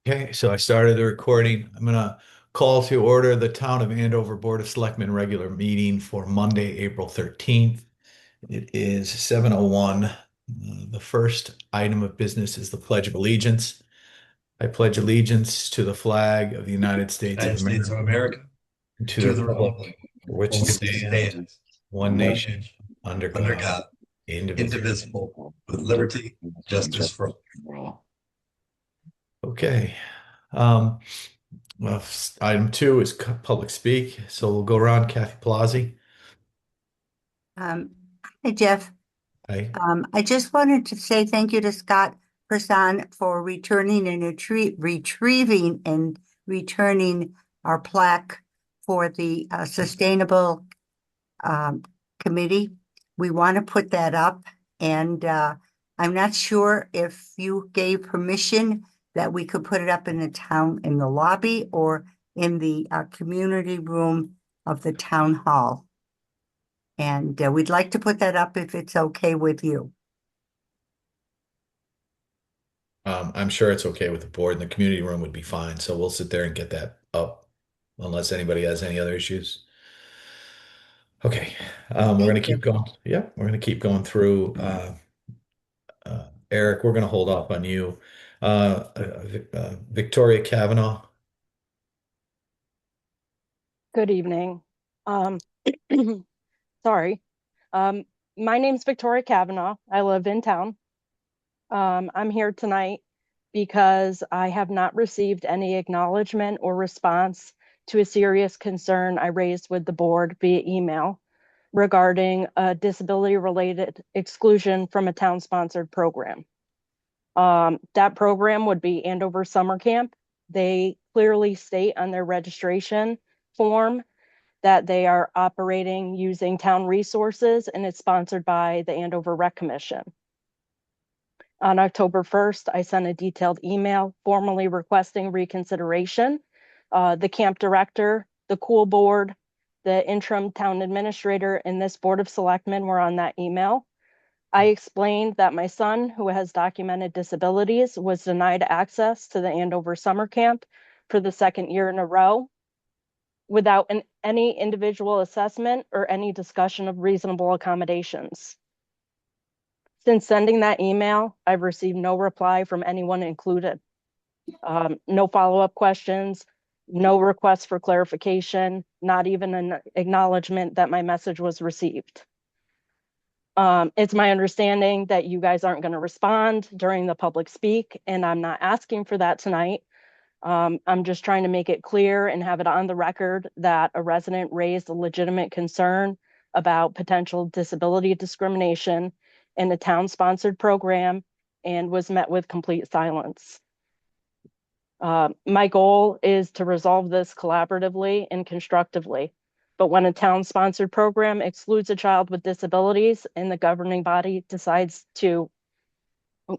Okay, so I started the recording. I'm gonna call to order the Town of Andover Board of Selectmen regular meeting for Monday, April 13th. It is 7:01. The first item of business is the Pledge of Allegiance. I pledge allegiance to the flag of the United States of United States America, of America, and to the to the republic republic for which for it which it stands, stands, one one nation, nation, under under God, God, indivisible. indivisible, with liberty, justice for all. Okay. Um, well, item two is public speak. So we'll go around Kathy Palazzi. Um, Hey, Jeff. Hi. I just wanted to say thank you to Scott Person for returning and retrieving and returning our plaque for the Sustainable um, Committee. We want to put that up, and I'm not sure if you gave permission that we could put it up in the town, in the lobby or in the community room of the town hall. And we'd like to put that up if it's okay with you. I'm sure it's okay with the board and the community room would be fine. So we'll sit there and get that up unless anybody has any other issues. Okay. We're going Thank to keep you. going. Yeah, we're going to keep going through. Eric, we're going to hold off on you. Victoria Kavanaugh. Good evening. Um, sorry. Um, my name's Victoria Kavanaugh. I live in town. I'm here tonight because I have not received any acknowledgement or response to a serious concern I raised with the board via email regarding a disability-related exclusion from a town-sponsored program. That program would be Andover Summer Camp. They clearly state on their registration form that they are operating using town resources, and it's sponsored by the Andover Rec Commission. On October 1st, I sent a detailed email formally requesting reconsideration. The camp director, the cool board, the interim town administrator, and this board of selectmen were on that email. I explained that my son, who has documented disabilities, was denied access to the Andover summer camp for the second year in a row without any individual assessment or any discussion of reasonable accommodations. Since sending that email, I've received no reply from anyone included. No follow-up questions, no requests for clarification, not even an acknowledgement that my message was received. It's my understanding that you guys aren't going to respond during the public speak, and I'm not asking for that tonight. I'm just trying to make it clear and have it on the record that a resident raised a legitimate concern about potential disability discrimination in a town-sponsored program and was met with complete silence. My goal is to resolve this collaboratively and constructively. But when a town-sponsored program excludes a child with disabilities and the governing body decides to,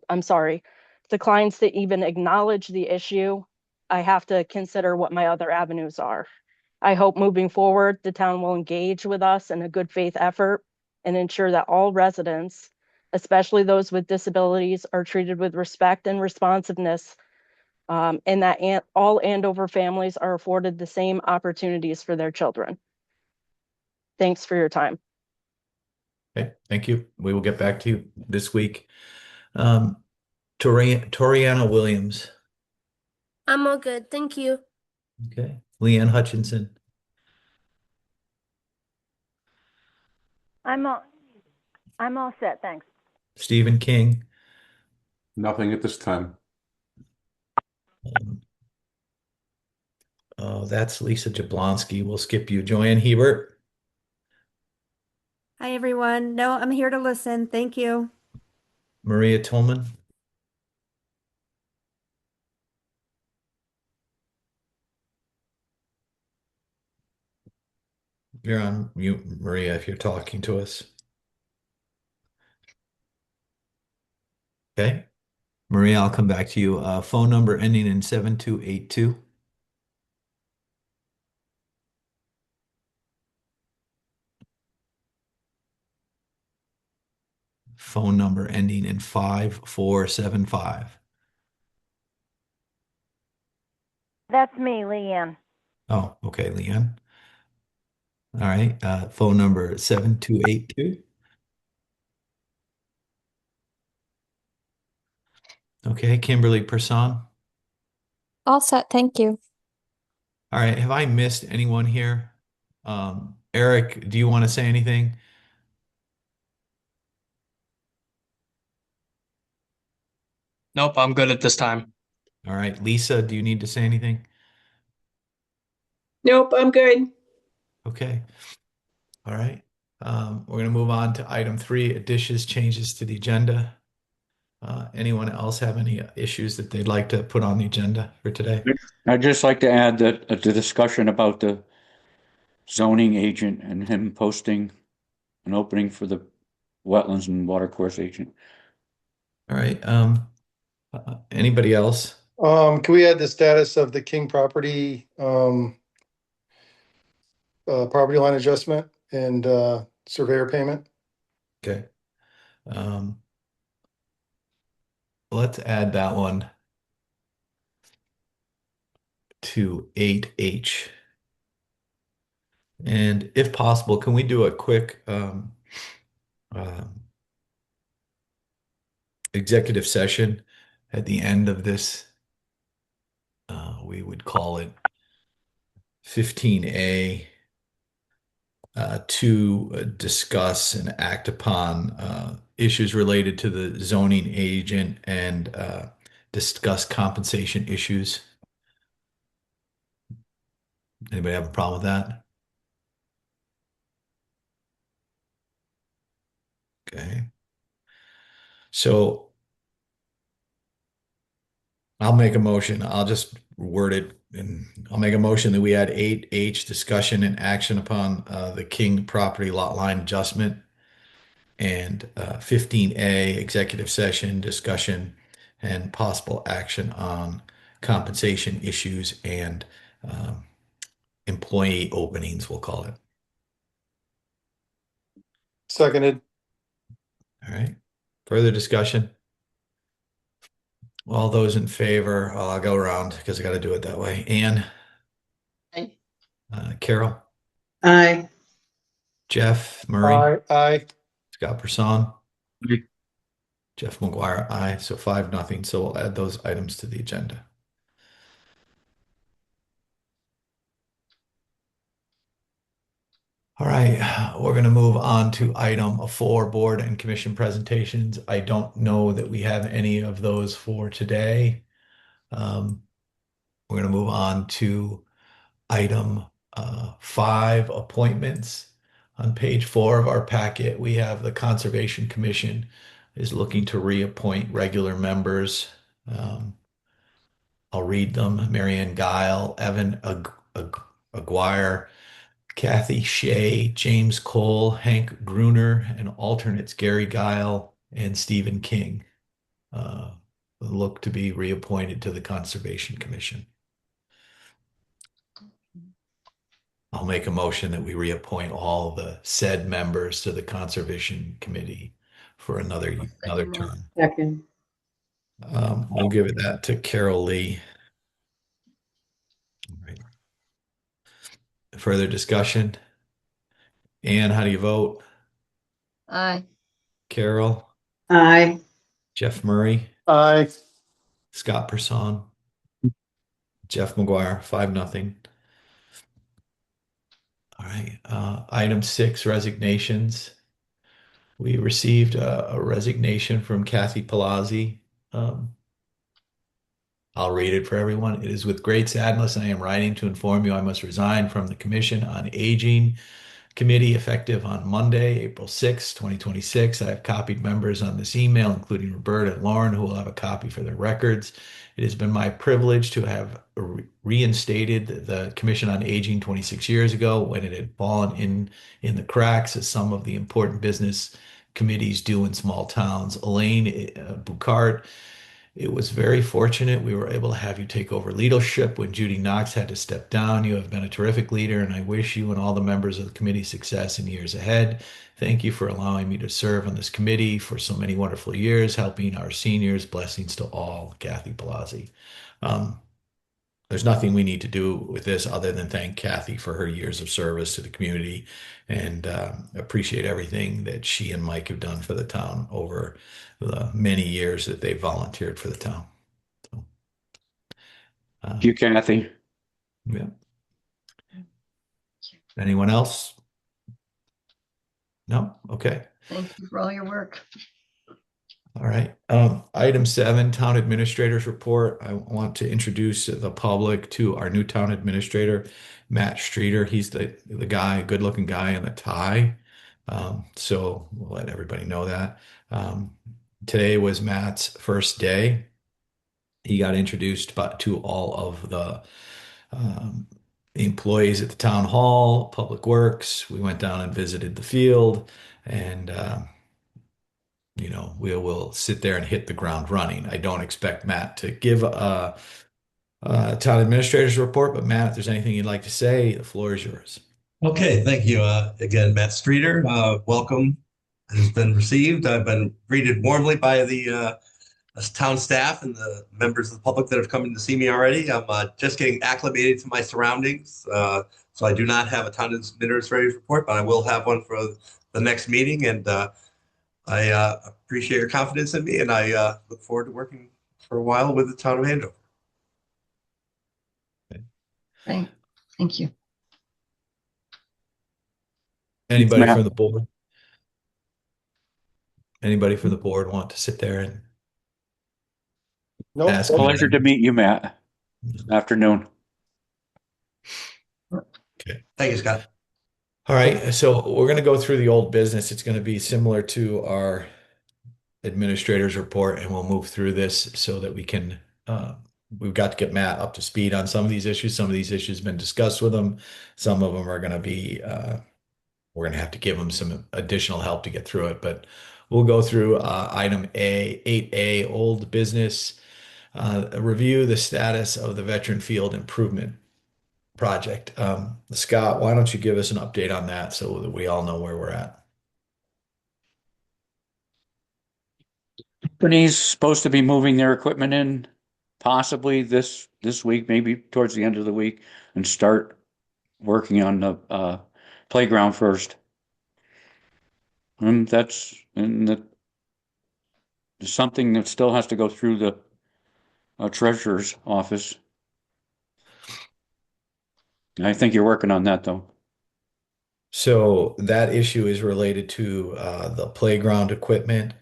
I'm sorry, declines to even acknowledge the issue, I have to consider what my other avenues are. I hope moving forward, the town will engage with us in a good faith effort and ensure that all residents, especially those with disabilities, are treated with respect and responsiveness, and that all Andover families are afforded the same opportunities for their children. Thanks for your time. Okay, thank you. We will get back to you this week. Um, Toriana Williams. I'm all good. Thank you. Okay. Leanne Hutchinson. I'm all I'm all set, thanks. Stephen King. Nothing at this time. Um, that's Lisa Jablonski. We'll skip you. Joanne Hebert. Hi, everyone. No, I'm here to listen. Thank you. Maria Tillman. You're on mute, Maria, if you're talking to us. Okay. Maria, I'll come back to you. Phone number ending in 7282. Phone number ending in 5475. That's me, Leanne. Oh, okay, Leanne. All right, phone number 7282. Okay, Kimberly Person. All set, thank you. All right, have I missed anyone here? Eric, do you want to say anything? Nope, I'm good at this time. All right, Lisa, do you need to say anything? Nope, I'm good. Okay. All right. We're going to move on to item 3, additions, changes to the agenda. Anyone else have any issues that they'd like to put on the agenda for today? I'd just like to add that the discussion about the zoning agent and him posting an opening for the wetlands and watercourse agent. All right. Anybody else? Can we add the status of the King property, property line adjustment and, surveyor payment? Okay. Um, let's add that one to 8H. And if possible, can we do a quick executive session at the end of this? We would call it 15A to discuss and act upon issues related to the zoning agent and discuss compensation issues. Anybody have a problem with that? Okay. So I'll make a motion. I'll just word it and I'll make a motion that we add 8H, discussion and action upon the King property lot line adjustment, and 15A, executive session, discussion and possible action on compensation issues and employee openings, we'll call it. Seconded. All right. Further discussion? All those in favor, I'll go around because I got to do it that way. Anne? Aye. Carol? Aye. Jeff Murray? Aye. Scott Person? Aye. Jeff McGuire, aye. So 5-0. So we'll add those items to the agenda. All right, we're going to move on to item 4, board and commission presentations. I don't know that we have any of those for today. We're going to move on to item 5, appointments. On page 4 of our packet, we have the Conservation Commission is looking to reappoint regular members. I'll read them. Marianne Guile, Evan Aguirre, Kathy Shea, James Cole, Hank Gruner, and alternates Gary Guile and Stephen King look to be reappointed to the Conservation Commission. I'll make a motion that we reappoint all the said members to the Conservation Committee for another term. Second. We'll give it that to Carol Lee. All right. Further discussion? Anne, how do you vote? Aye. Carol? Aye. Jeff Murray? Aye. Scott Person? Jeff McGuire, 5-0. All right. Item 6, resignations. We received a resignation from Kathy Palazzi. I'll read it for everyone. It is with great sadness I am writing to inform you I must resign from the Commission on Aging Committee effective on Monday, April 6, 2026. I have copied members on this email, including Roberta and Lauren, who will have a copy for their records. It has been my privilege to have reinstated the Commission on Aging 26 years ago when it had fallen in the cracks, as some of the important business committees do in small towns. Elaine Bucart, it was very fortunate we were able to have you take over leadership when Judy Knox had to step down. You have been a terrific leader, and I wish you and all the members of the committee success in years ahead. Thank you for allowing me to serve on this committee for so many wonderful years, helping our seniors. Blessings to all, Kathy Palazzi. there's nothing we need to do with this other than thank Kathy for her years of service to the community and appreciate everything that she and Mike have done for the town over the many years that they volunteered for the town. So, Thank you, Kathy. yeah. Anyone else? No? Okay. Thank you for all your work. All right. Item 7, Town Administrator's Report. I want to introduce the public to our new town administrator, Matt Streeter. He's the guy, good-looking guy in the tie. So we'll let everybody know that. Today was Matt's first day. He got introduced to all of the employees at the town hall, Public Works. We went down and visited the field, and we will sit there and hit the ground running. I don't expect Matt to give a town administrator's report, but Matt, if there's anything you'd like to say, the floor is yours. Okay, thank you. Again, Matt Streeter, welcome has been received. I've been greeted warmly by the town staff and the members of the public that have come in to see me already. I'm just getting acclimated to my surroundings. So I do not have a town administrator's report, but I will have one for the next meeting. And I appreciate your confidence in me, and I look forward to working for a while with the town of Andover. Thank you. Anybody Matt. from the board? Anybody from the board want to sit there and Nope. ask me? Pleasure to meet you, Matt. Afternoon. Okay. Thank you, Scott. All right, so we're going to go through the old business. It's going to be similar to our administrator's report, and we'll move through this so that we can, we've got to get Matt up to speed on some of these issues. Some of these issues have been discussed with him. Some of them are going to be, we're going to have to give him some additional help to get through it, but we'll go through item 8A, old business, review the status of the veteran field improvement project. Scott, why don't you give us an update on that so that we all know where we're at? Company's supposed to be moving their equipment in possibly this week, maybe towards the end of the week, and start working on the playground first. And that's something that still has to go through the treasurer's office. I think you're working on that, though. So that issue is related to the playground equipment.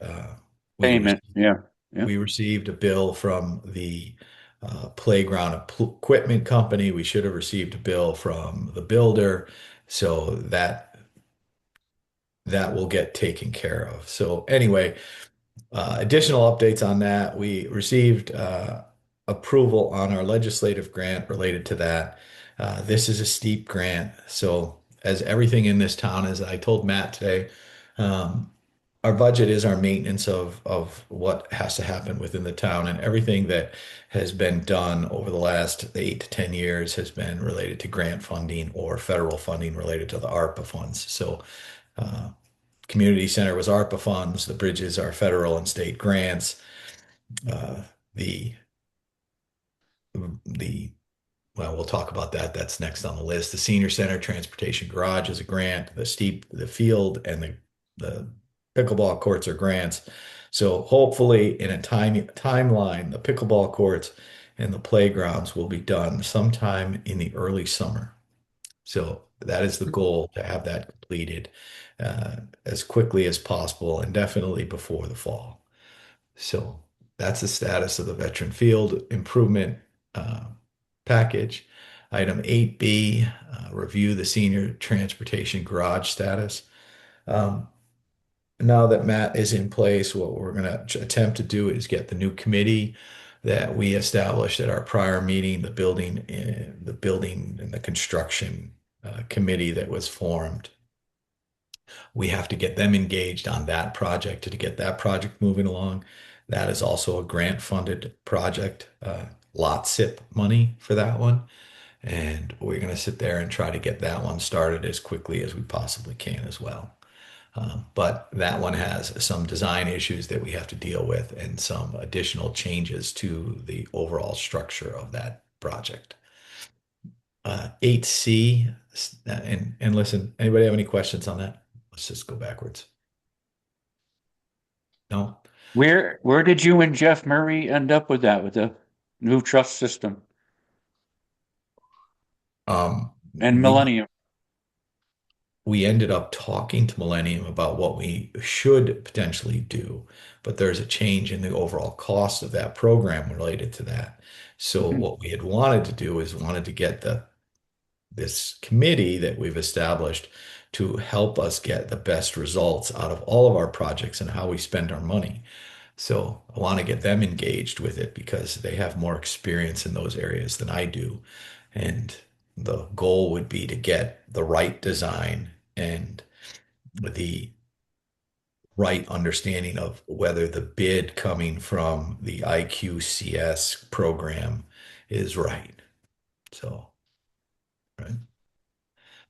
Payment, yeah. We received a bill from the playground equipment company. We should have received a bill from the builder, so that will get taken care of. So anyway, additional updates on that. We received approval on our legislative grant related to that. This is a steep grant. So as everything in this town, as I told Matt today, our budget is our maintenance of what has to happen within the town, and everything that has been done over the last 8 to 10 years has been related to grant funding or federal funding related to the ARPA funds. So community center was ARPA funds, the bridges are federal and state grants. The well, we'll talk about that. That's next on the list. The senior center transportation garage is a grant. The field and the pickleball courts are grants. So hopefully in a timeline, the pickleball courts and the playgrounds will be done sometime in the early summer. So that is the goal, to have that completed as quickly as possible and definitely before the fall. So that's the status of the veteran field improvement package. Item 8B, review the senior transportation garage status. Now that Matt is in place, what we're going to attempt to do is get the new committee that we established at our prior meeting, the building and the construction committee that was formed. We have to get them engaged on that project to get that project moving along. That is also a grant funded project, lot SIP money for that one. And we're going to sit there and try to get that one started as quickly as we possibly can as well. But that one has some design issues that we have to deal with and some additional changes to the overall structure of that project. 8C, and listen, anybody have any questions on that? Let's just go backwards. No? Where did you and Jeff Murray end up with that, with the new trust system Um, and we Millennium? we ended up talking to Millennium about what we should potentially do, but there's a change in the overall cost of that program related to that. So Mhm. what we had wanted to do is wanted to get this committee that we've established to help us get the best results out of all of our projects and how we spend our money. So I want to get them engaged with it because they have more experience in those areas than I do. And the goal would be to get the right design and the right understanding of whether the bid coming from the IQCS program is right. So, right.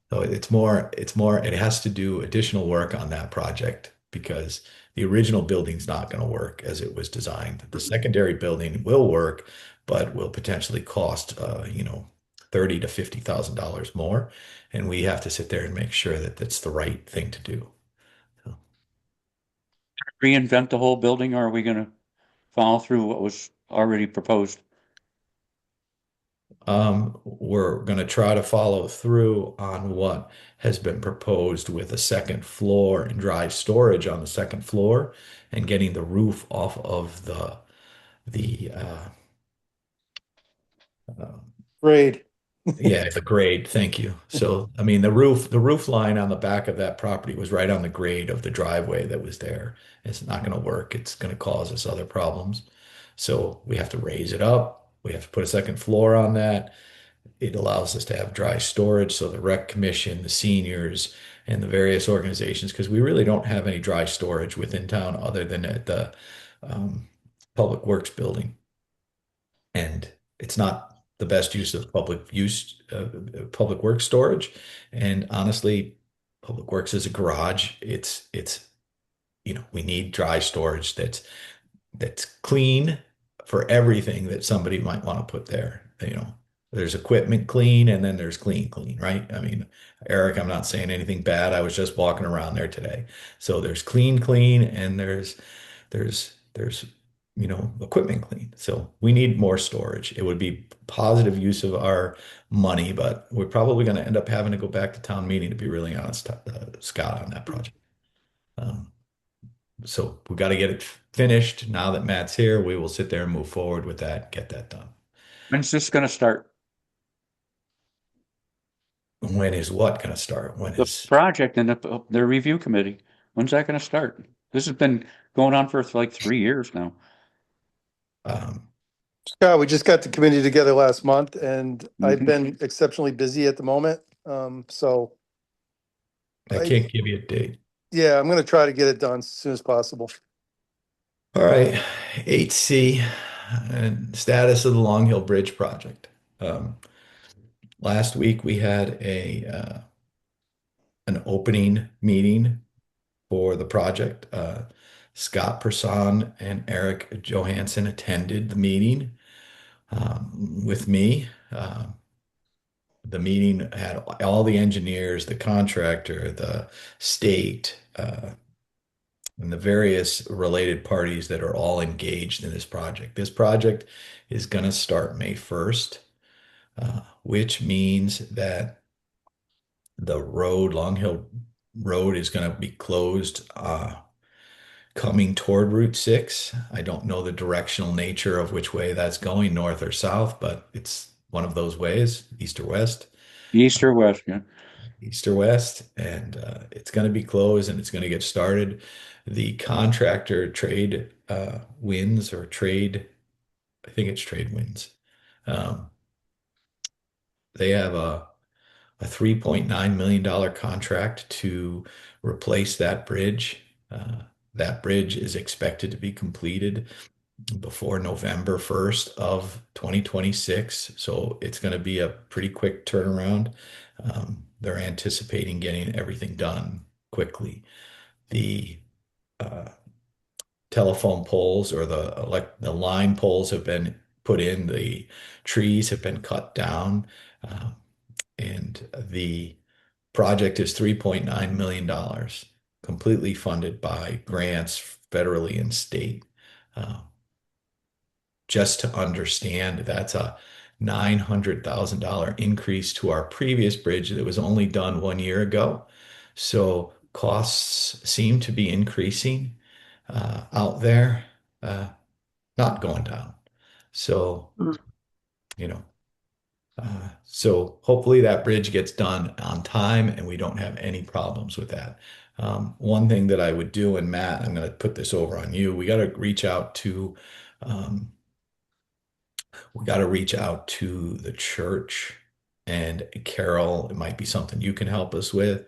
So it has to do additional work on that project because the original building's not going to work as it was designed. The secondary building will work, but will potentially cost, $30 to $50,000 more. And we have to sit there and make sure that that's the right thing to do. So, Reinvent the whole building, or are we gonna follow through what was already proposed? we're going to try to follow through on what has been proposed with a second floor and dry storage on the second floor and getting the roof off of the uh, Great. yeah, the grade. Thank you. So, I mean, the roof line on the back of that property was right on the grade of the driveway that was there. It's not going to work. It's going to cause us other problems. So we have to raise it up. We have to put a second floor on that. It allows us to have dry storage. So the rec commission, the seniors, and the various organizations, because we really don't have any dry storage within town other than at the um, Public Works building. And it's not the best use of public works storage. And honestly, Public Works is a garage. We need dry storage that's clean for everything that somebody might want to put there. There's equipment clean and then there's clean, right? I mean, Eric, I'm not saying anything bad. I was just walking around there today. So there's clean, and there's equipment clean. So we need more storage. It would be positive use of our money, but we're probably going to end up having to go back to town meeting, to be really honest, Scott, on that project. Um, so we got to get it finished. Now that Matt's here, we will sit there and move forward with that, get that done. When's this gonna start? When is what going to start? When The is project and the review committee. When's that gonna start? This has been going on for like 3 years now. um, Scott, we just got the committee together last month and I've Mhm. been exceptionally busy at the moment. So I can't give you a date. yeah, I'm gonna try to get it done as soon as possible. All right, 8C, and status of the Long Hill Bridge project. Last week we had an opening meeting for the project. Scott Person and Eric Johansson attended the meeting with me. The meeting had all the engineers, the contractor, the state, and the various related parties that are all engaged in this project. This project is going to start May 1st, which means that the road, Long Hill Road, is going to be closed coming toward Route 6. I don't know the directional nature of which way that's going, north or south, but it's one of those ways, east or west. East or west, yeah. East or west, and it's going to be closed and it's going to get started. The contractor trade wins or trade, I think it's trade wins. Um, they have a $3.9 million contract to replace that bridge. That bridge is expected to be completed before November 1st of 2026. So it's going to be a pretty quick turnaround. They're anticipating getting everything done quickly. The uh, telephone poles or the line poles have been put in. The trees have been cut down. Uh, And the project is $3.9 million, completely funded by grants federally and state. Uh, just to understand, that's a $900,000 increase to our previous bridge that was only done 1 year ago. So costs seem to be increasing out there, not going down. So, Mm. you know, so hopefully that bridge gets done on time and we don't have any problems with that. One thing that I would do, and Matt, I'm going to put this over on you. Um, we got to reach out to the church, and Carol, it might be something you can help us with,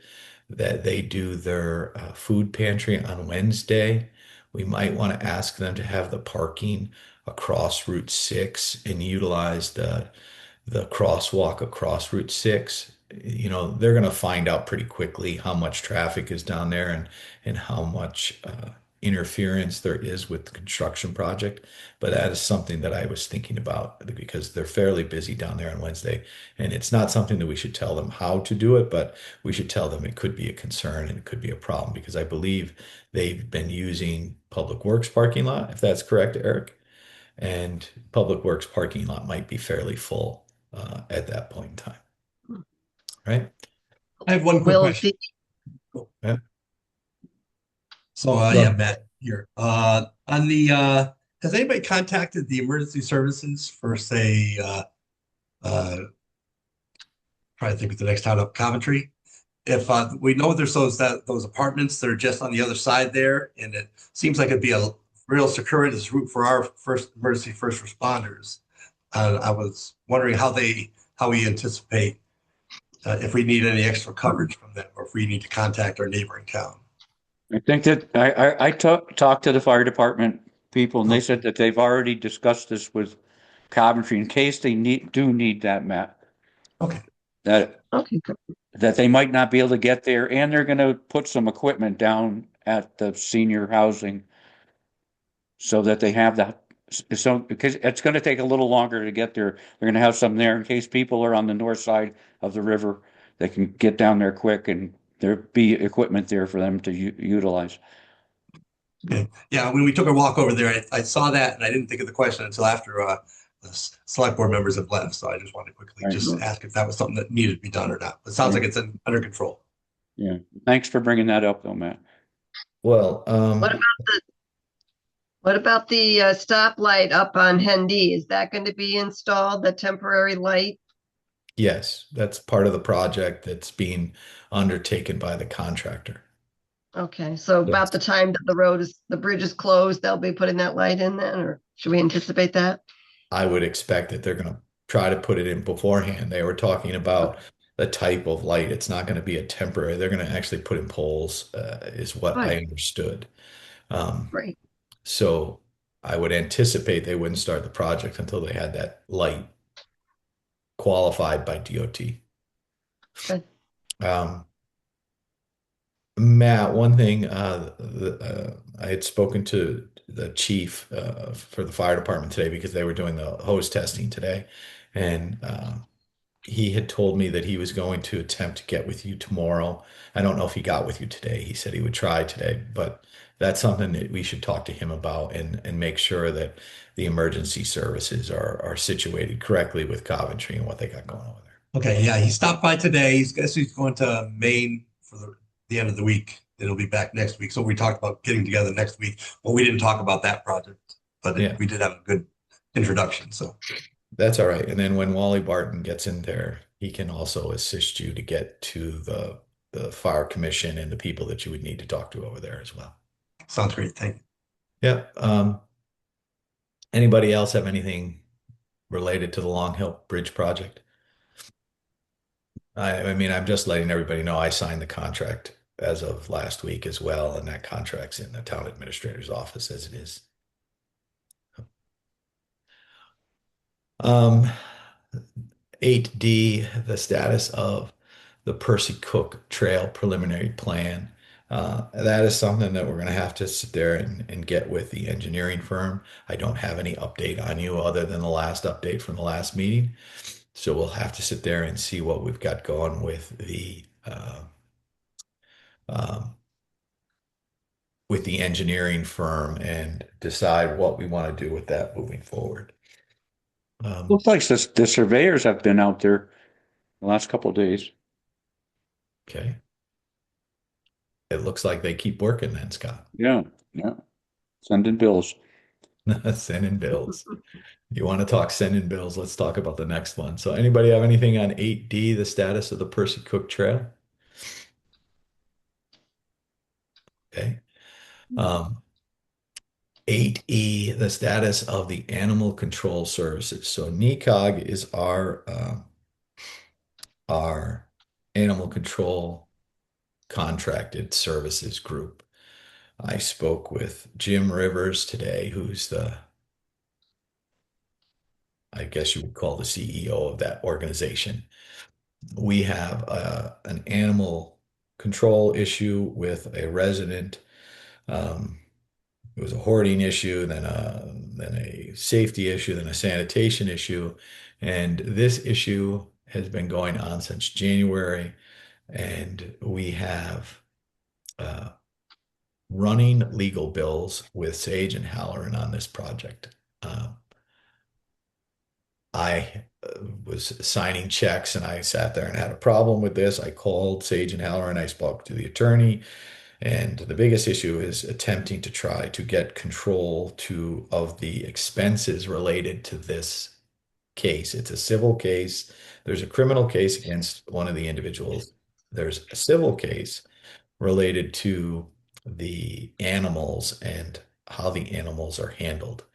that they do their food pantry on Wednesday. We might want to ask them to have the parking across Route 6 and utilize the crosswalk across Route 6. You know, they're going to find out pretty quickly how much traffic is down there and how much interference there is with the construction project. But that is something that I was thinking about because they're fairly busy down there on Wednesday. And it's not something that we should tell them how to do it, but we should tell them it could be a concern and it could be a problem because I believe they've been using Public Works parking lot, if that's correct, Eric. And Public Works parking lot might be fairly full at that point in time, right? I have one quick Will question. the, So, yeah, Matt here. On the, has anybody contacted the emergency services for, say, trying to think of the next town up, Coventry? If we know there's those apartments that are just on the other side there, and it seems like it'd be a real circuitous route for our emergency first responders. I was wondering how we anticipate if we need any extra coverage from them, or if we need to contact our neighboring town. I think that I talked to the fire department people, and they said that they've already discussed this with Coventry in case they do need that map. Okay. okay, good. That they might not be able to get there, and they're going to put some equipment down at the senior housing so that they have that. So because it's going to take a little longer to get there, they're going to have some there in case people are on the north side of the river. They can get down there quick, and there be equipment there for them to utilize. Okay. Yeah, when we took a walk over there, I saw that and I didn't think of the question until after the select board members have left. So I just wanted to quickly just ask if that was something that needed to be done or not. It sounds like it's under control. Yeah. Thanks for bringing that up, though, Matt. Well, What about the stoplight up on Hendy? Is that going to be installed, the temporary light? yes, that's part of the project that's being undertaken by the contractor. Okay, so about the time that the bridge is closed, they'll be putting that light in then, or should we anticipate that? I would expect that they're going to try to put it in beforehand. They were talking about the type of light. It's not going to be a temporary. They're going to actually put in poles, is what I understood. Right. So I would anticipate they wouldn't start the project until they had that light qualified by DOT. Good. Matt, one thing, I had spoken to the chief for the fire department today because they were doing the hose testing today. And he had told me that he was going to attempt to get with you tomorrow. I don't know if he got with you today. He said he would try today, but that's something that we should talk to him about and make sure that the emergency services are situated correctly with Coventry and what they got going over there. Okay, yeah, he stopped by today. He's going to Maine for the end of the week. Then he'll be back next week. So we talked about getting together next week. Well, we didn't talk about that project, but we did have a good introduction. So that's all right. And then when Wally Barton gets in there, he can also assist you to get to the fire commission and the people that you would need to talk to over there as well. Sounds great. Thank you. Yeah. Anybody else have anything related to the Long Hill Bridge project? I mean, I'm just letting everybody know I signed the contract as of last week as well, and that contract's in the town administrator's office as it is. 8D, the status of the Percy Cook Trail preliminary plan. That is something that we're going to have to sit there and get with the engineering firm. I don't have any update on you other than the last update from the last meeting. So we'll have to sit there and see what we've got going um, with the engineering firm and decide what we want to do with that moving forward. Looks like the surveyors have been out there the last couple of days. Okay. It looks like they keep working then, Scott. Yeah, yeah. Sending bills. Sending bills. You want to talk sending bills? Let's talk about the next one. So anybody have anything on 8D, the status of the Percy Cook Trail? Okay. 8E, the status of the animal control services. So NECOG is our animal control contracted services group. I spoke with Jim Rivers today, who's I guess you would call the CEO of that organization. We have an animal control issue with a resident. It was a hoarding issue, then a safety issue, then a sanitation issue. And this issue has been going on since January. And we have running legal bills with Sage and Halloran on this project. I was signing checks and I sat there and had a problem with this. I called Sage and Halloran. I spoke to the attorney. And the biggest issue is attempting to try to get control of the expenses related to this case. It's a civil case. There's a criminal case against one of the individuals. There's a civil case related to the animals and how the animals are handled.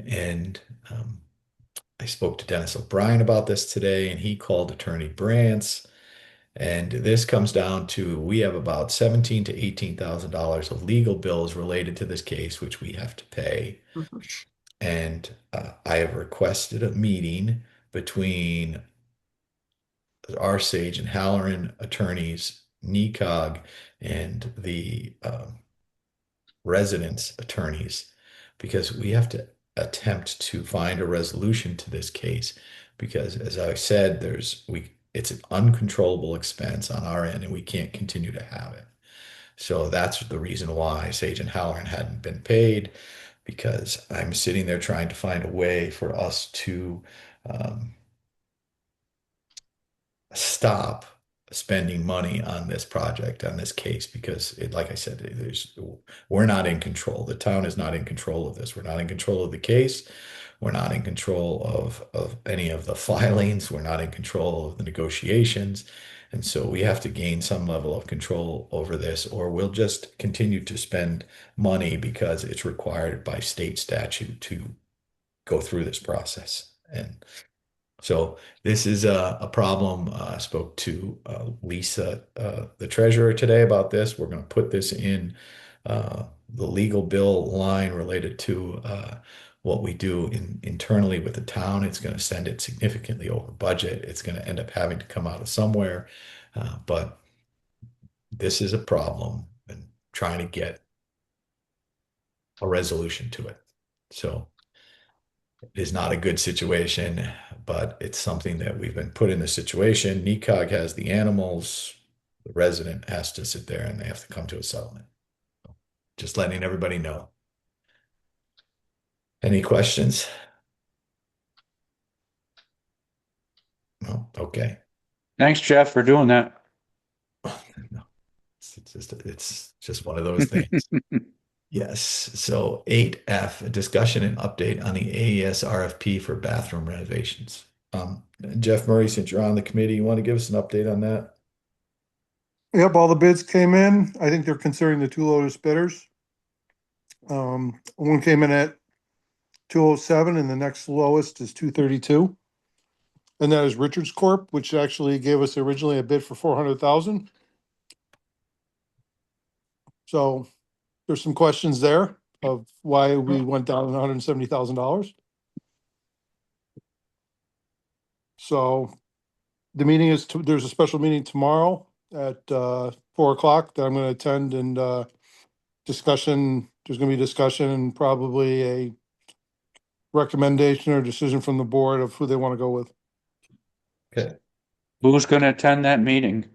And I spoke to Dennis O'Brien about this today, and he called Attorney Brantz. And this comes down to we have about $17,000 to $18,000 of legal bills related to this case, which we have to pay. And I have requested a meeting between our Sage and Halloran attorneys, NECOG, and the residents' attorneys, because we have to attempt to find a resolution to this case. Because as I said, it's an uncontrollable expense on our end, and we can't continue to have it. So that's the reason why Sage and Halloran hadn't been paid, because I'm sitting there trying to find a way for us to stop spending money on this project, on this case, because like I said, we're not in control. The town is not in control of this. We're not in control of the case. We're not in control of any of the filings. We're not in control of the negotiations. And so we have to gain some level of control over this, or we'll just continue to spend money because it's required by state statute to go through this process. And so this is a problem. I spoke to Lisa, the treasurer, today about this. We're going to put this in the legal bill line related to what we do internally with the town. It's going to send it significantly over budget. It's going to end up having to come out of somewhere. But this is a problem and trying to get a resolution to it. So it is not a good situation, but it's something that we've been put in the situation. NECOG has the animals. The resident has to sit there and they have to come to a settlement. Just letting everybody know. Any questions? No? Okay. Thanks, Jeff, for doing that. No. It's just one of those things. Yes. So 8F, a discussion and update on the AES RFP for bathroom renovations. Jeff Murray, since you're on the committee, you want to give us an update on that? Yep, all the bids came in. I think they're considering the two lowest bidders. One came in at 207 and the next lowest is 232. And that is Richards Corp, which actually gave us originally a bid for 400,000. So there's some questions there of why we went down $170,000. So the meeting there's a special meeting tomorrow at 4:00 that I'm going to attend, and discussion, there's going to be discussion and probably a recommendation or decision from the board of who they want to go with. Okay. Who's gonna attend that meeting?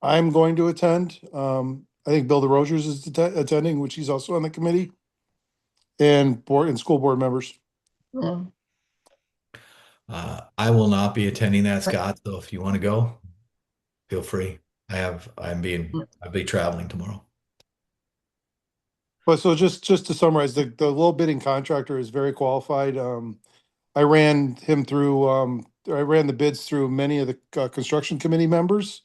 I'm going to attend. I think Bill DeRogers is attending, which he's also on the committee. And board and school board members. Yeah. I will not be attending that, Scott. So if you want to go, feel free. I'll be traveling tomorrow. But so just to summarize, the low bidding contractor is very qualified. I ran him through, I ran the bids through many of the construction committee members.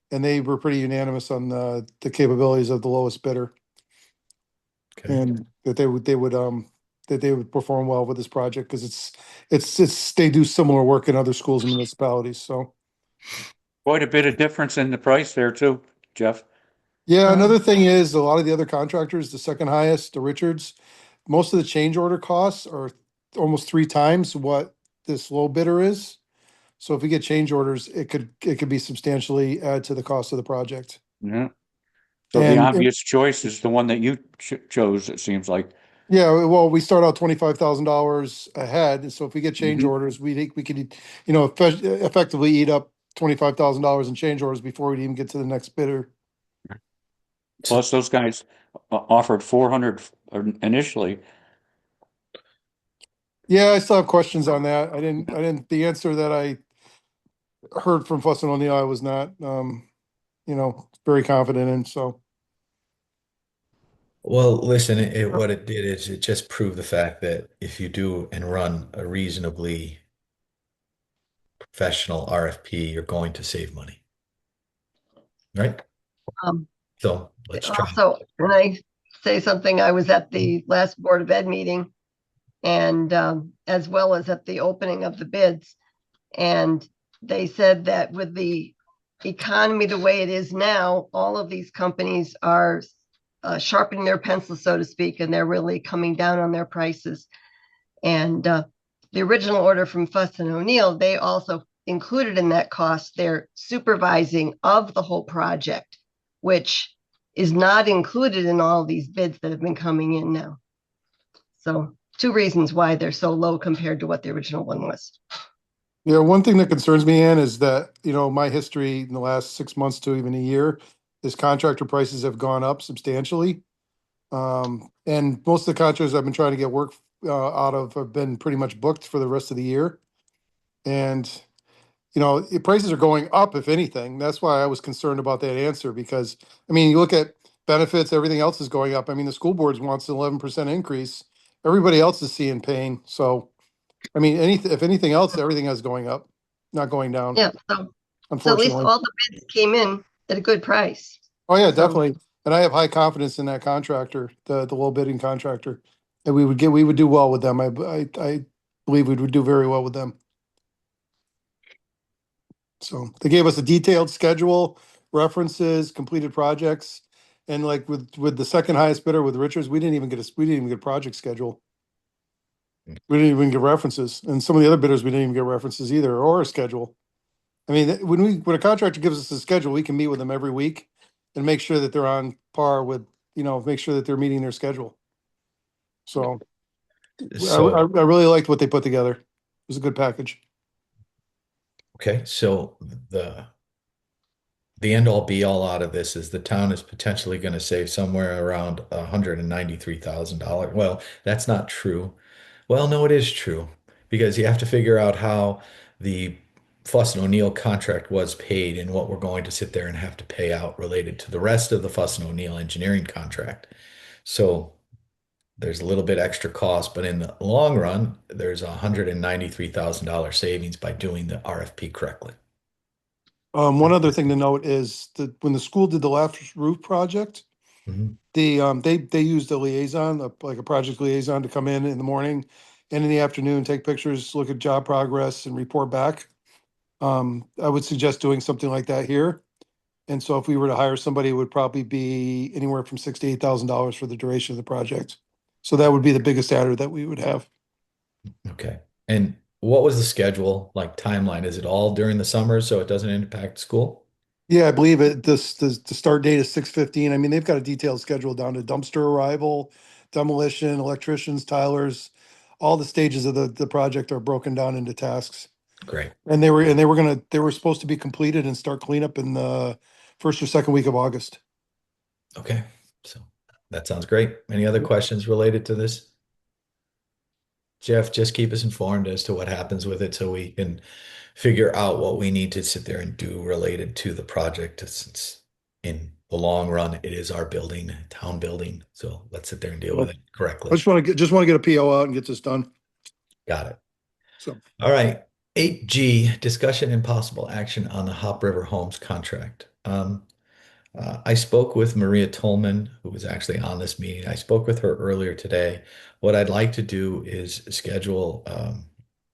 And they were pretty unanimous on the capabilities of the lowest bidder. Okay. And that they would perform well with this project, because they do similar work in other schools and municipalities, so. Quite a bit of difference in the price there too, Jeff. Yeah, another thing is, a lot of the other contractors, the second highest, the Richards, most of the change order costs are almost 3 times what this low bidder is. So if we get change orders, it could be substantially add to the cost of the project. Yeah. So the obvious choice is the one that you chose, it seems like. Yeah, well, we start out $25,000 ahead, so if we get change Mhm. orders, we could, effectively eat up $25,000 in change orders before we even get to the next bidder. Plus those guys offered 400 initially. Yeah, I still have questions on that. The answer that I heard from Fuss and O'Neill, I was not, very confident in, so. Well, listen, what it did is it just proved the fact that if you do and run a reasonably professional RFP, you're going to save money. Right? Um, So let's try. Also, can I say something? I was at the last Board of Ed meeting and as well as at the opening of the bids. And they said that with the economy the way it is now, all of these companies are sharpening their pencils, so to speak, and they're really coming down on their prices. And the original order from Fuss and O'Neill, they also included in that cost their supervising of the whole project, which is not included in all these bids that have been coming in now. So 2 reasons why they're so low compared to what the original one was. Yeah, one thing that concerns me, Ann, is that, my history in the last 6 months to even a year, is contractor prices have gone up substantially. And most of the contractors I've been trying to get work out of have been pretty much booked for the rest of the year. And, prices are going up, if anything. That's why I was concerned about that answer, because, you look at benefits, everything else is going up. The school boards wants an 11% increase. Everybody else is seeing pain, so. If anything else, everything is going up, not going down. Yeah, so at least Unfortunately. all the bids came in at a good price. Oh, yeah, So- definitely. And I have high confidence in that contractor, the low bidding contractor. And we would do well with them. I believe we would do very well with them. So they gave us a detailed schedule, references, completed projects. And like with the second highest bidder with Richards, we didn't even get a project schedule. We didn't even get references. And some of the other bidders, we didn't even get references either, or a schedule. When a contractor gives us a schedule, we can meet with them every week and make sure that they're on par with, make sure that they're meeting their schedule. So I So, really liked what they put together. It was a good package. okay, so the end all be all out of this is the town is potentially going to save somewhere around $193,000. Well, that's not true. Well, no, it is true because you have to figure out how the Fuss and O'Neill contract was paid and what we're going to sit there and have to pay out related to the rest of the Fuss and O'Neill engineering contract. So there's a little bit extra cost, but in the long run, there's a $193,000 savings by doing the RFP correctly. One other thing to note is that when the school did the last roof project, Mhm. they used a liaison, like a project liaison, to come in the morning and in the afternoon, take pictures, look at job progress and report back. I would suggest doing something like that here. And so if we were to hire somebody, it would probably be anywhere from $6,000 to $8,000 for the duration of the project. So that would be the biggest adder that we would have. Okay. And what was the schedule, like timeline? Is it all during the summer so it doesn't impact school? Yeah, I believe the start date is 6:15. They've got a detailed schedule down to dumpster arrival, demolition, electricians, tilers. All the stages of the project are broken down into tasks. Great. And they were supposed to be completed and start cleanup in the first or second week of August. Okay. So that sounds great. Any other questions related to this? Jeff, just keep us informed as to what happens with it so we can figure out what we need to sit there and do related to the project. Since in the long run, it is our building, town building. So let's sit there and deal with it I correctly. just want to get a PO out and get this done. Got it. So All right. 8G, discussion and possible action on the Hop River Homes contract. I spoke with Maria Tolman, who was actually on this meeting. I spoke with her earlier today. What I'd like to do is schedule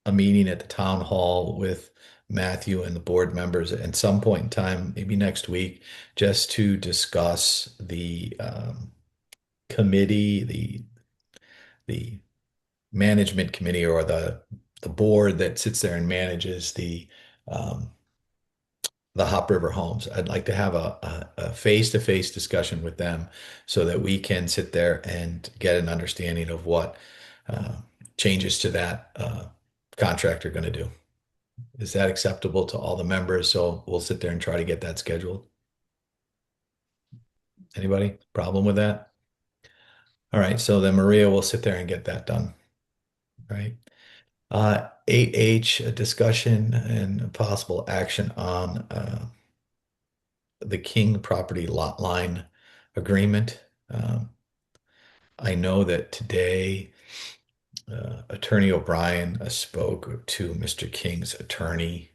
a meeting at the town hall with Matthew and the board members at some point in time, maybe next week, just to discuss the committee, the management committee or the board that sits there and manages um, the Hop River Homes. I'd like to have a face-to-face discussion with them so that we can sit there and get an understanding of what uh, changes to that contract are going to do. Is that acceptable to all the members? So we'll sit there and try to get that scheduled. Anybody problem with that? All right, so then Maria will sit there and get that done. All right. 8H, a discussion and possible action on the King property lot line agreement. I know that today Attorney O'Brien spoke to Mr. King's attorney.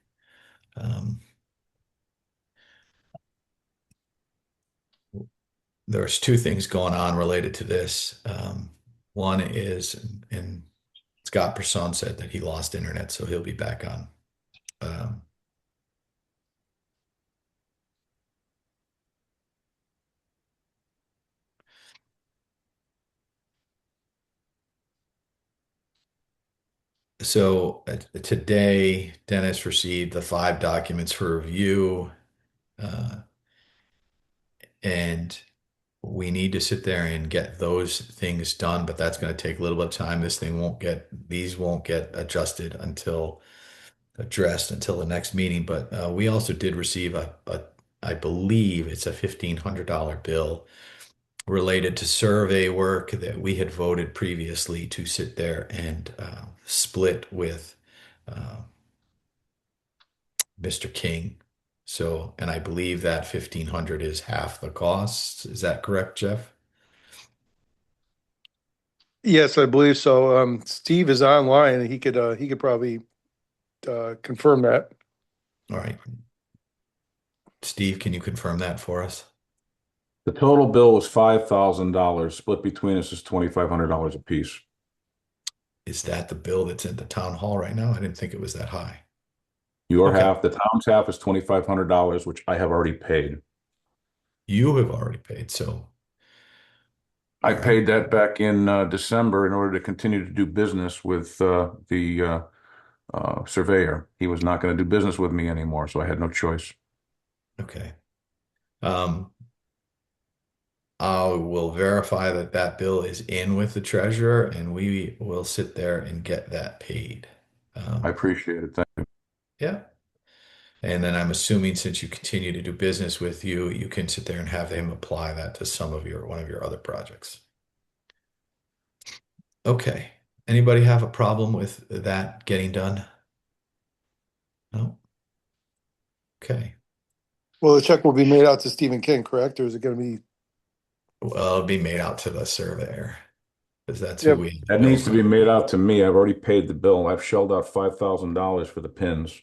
There's two things going on related to this. One is, and Scott Person said that he lost internet, so he'll be back on. So today, Dennis received the 5 documents for review, and we need to sit there and get those things done, but that's going to take a little bit of time. These won't get adjusted until addressed until the next meeting. But we also did receive I believe it's a $1,500 bill related to survey work that we had voted previously to sit there and split with Mr. King. So, and I believe that 1,500 is half the cost. Is that correct, Jeff? Yes, I believe so. Steve is online. He could probably confirm that. All right. Steve, can you confirm that for us? The total bill was $5,000. Split between us is $2,500 a piece. Is that the bill that's in the town hall right now? I didn't think it was that high. Your Okay. half, the town's half is $2,500, which I have already paid. You have already paid, so. I All right. paid that back in December in order to continue to do business with the surveyor. He was not going to do business with me anymore, so I had no choice. Okay. I will verify that that bill is in with the treasurer, and we will sit there and get that paid. I appreciate it. Thank you. Yeah. And then I'm assuming since you continue to do business with you, you can sit there and have him apply that to one of your other projects. Okay. Anybody have a problem with that getting done? No? Okay. Well, the check will be made out to Stephen King, correct? Or is it going to be? Well, it'll be made out to the surveyor because that's Yep. who we. That needs to be made out to me. I've already paid the bill. I've shelled out $5,000 for the pins.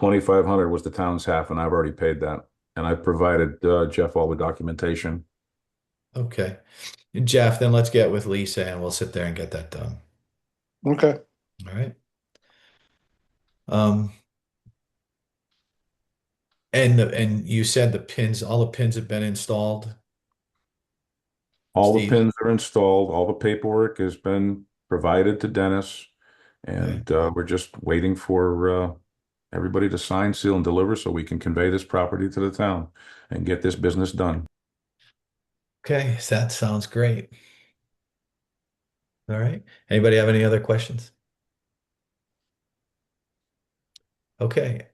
2,500 was the town's half, and I've already paid that. And I provided Jeff all the documentation. Okay. Jeff, then let's get with Lisa and we'll sit there and get that done. Okay. All right. Um, and you said all the pins have been installed. All the Steve? pins are installed. All the paperwork has been provided to Dennis. And we're just waiting for everybody to sign, seal, and deliver so we can convey this property to the town and get this business done. Okay, that sounds great. All right. Anybody have any other questions? Okay.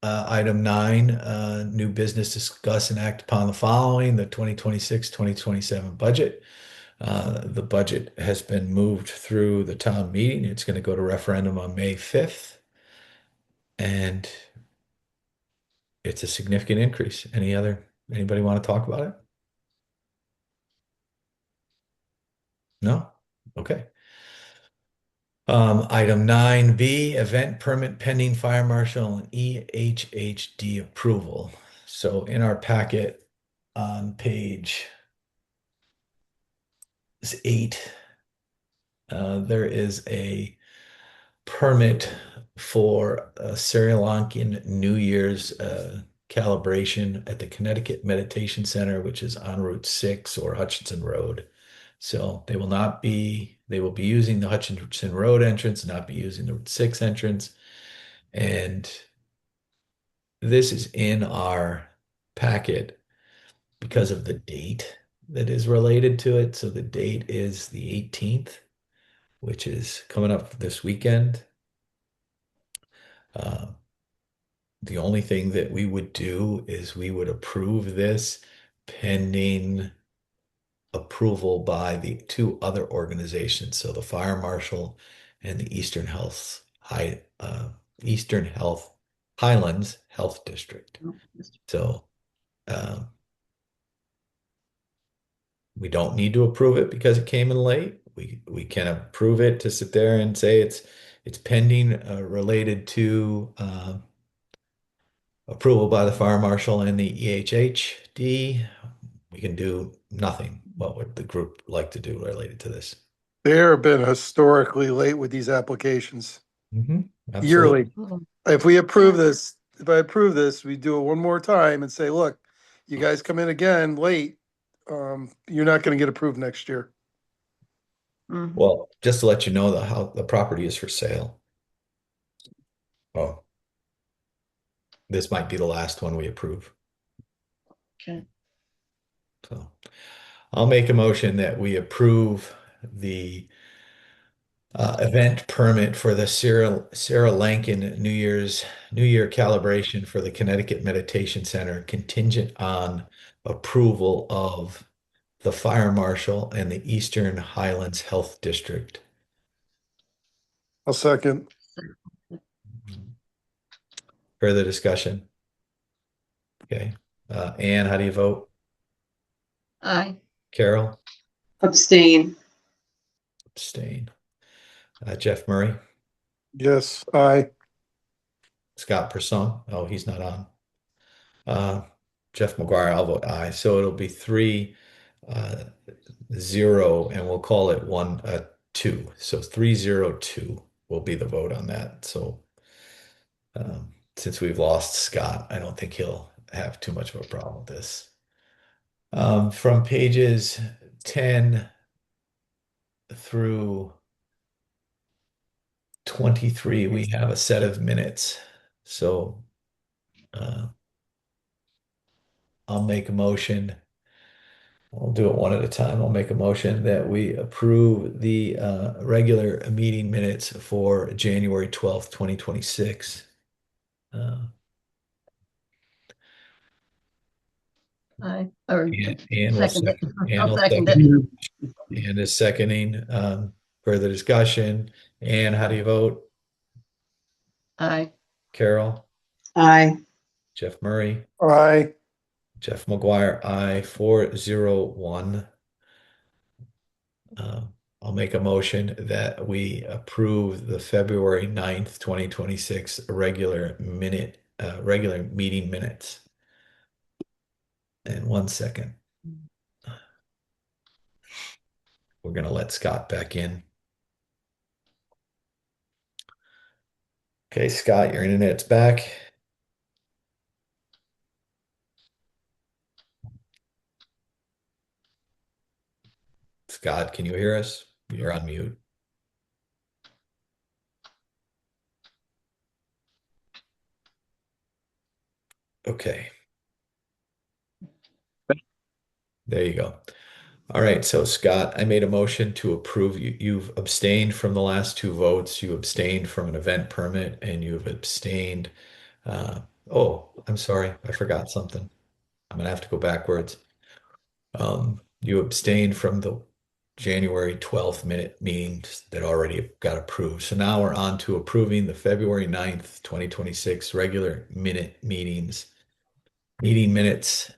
Item 9, new business, discuss and act upon the following, the 2026-2027 budget. The budget has been moved through the town meeting. It's going to go to referendum on May 5th. And it's a significant increase. Anybody want to talk about it? No? Okay. Item 9B, event permit pending fire marshal and EHHD approval. So in our packet on page 8, there is a permit for a Sri Lankan New Year's calibration at the Connecticut Meditation Center, which is on Route 6 or Hutchinson Road. So they will be using the Hutchinson Road entrance, not be using the Route 6 entrance. And this is in our packet because of the date that is related to it. So the date is the 18th, which is coming up this weekend. The only thing that we would do is we would approve this pending approval by the two other organizations. So the Fire Marshal and the Eastern Health Highlands Health District. So we don't need to approve it because it came in late. We can approve it to sit there and say it's pending related to approval by the fire marshal and the EHHD. We can do nothing. What would the group like to do related to this? They've been historically late with these applications. Yearly. Absolutely. If I approve this, we do it one more time and say, look, you guys come in again late, you're not gonna get approved next year. Well, just to let you know how the property is for sale. Oh, this might be the last one we approve. Okay. So I'll make a motion that we approve the event permit for the Sarah Lankin New Year calibration for the Connecticut Meditation Center contingent on approval of the fire marshal and the Eastern Highlands Health District. I'll second. Further discussion? Okay. Anne, how do you vote? Aye. Carol? Abstain. Abstain. Jeff Murray? Yes, aye. Scott Person? Oh, he's not on. Jeff McGuire, I'll vote aye. So it'll be 3-0, and we'll call it 1-2. So 3-0-2 will be the vote on that. So since we've lost Scott, I don't think he'll have too much of a problem with this. From pages 10 through 23, we have a set of minutes. So I'll make a motion. I'll do it one at a time. I'll make a motion that we approve the regular meeting minutes for January 12th, 2026. Aye. Or And will second it. and I'll will second second it. And is seconding. Further discussion. Anne, how do you vote? Aye. Carol? Aye. Jeff Murray? Aye. Jeff McGuire, aye. 4-0-1. I'll make a motion that we approve the February 9th, 2026 regular meeting minutes. And 1 second. We're going to let Scott back in. Okay, Scott, your internet's back. Scott, can you hear us? You're on mute. Okay. There you go. All right, so Scott, I made a motion to approve. You've abstained from the last two votes. You abstained from an event permit and you've abstained. Uh, oh, I'm sorry. I forgot something. I'm gonna have to go backwards. You abstained from the January 12th minute meetings that already got approved. So now we're on to approving the February 9th, 2026 regular meeting minutes.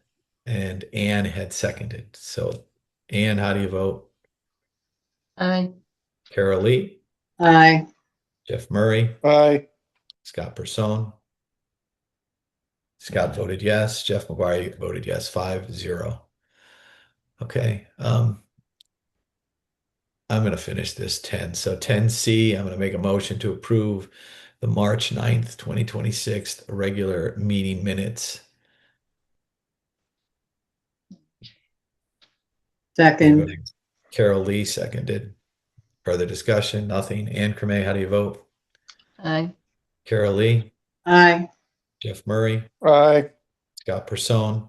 And Anne had seconded. So Anne, how do you vote? Aye. Carol Lee, Aye. Jeff Murray, Aye. Scott Person. Scott voted yes. Jeff McGuire voted yes, 5-0. Okay. I'm going to finish this 10. So 10C, I'm going to make a motion to approve the March 9th, 2026 regular meeting minutes. Second. Carol Lee seconded. Further discussion? Nothing. Ann Cremay, how do you vote? Aye. Carol Lee, Aye. Jeff Murray, Aye. Scott Person.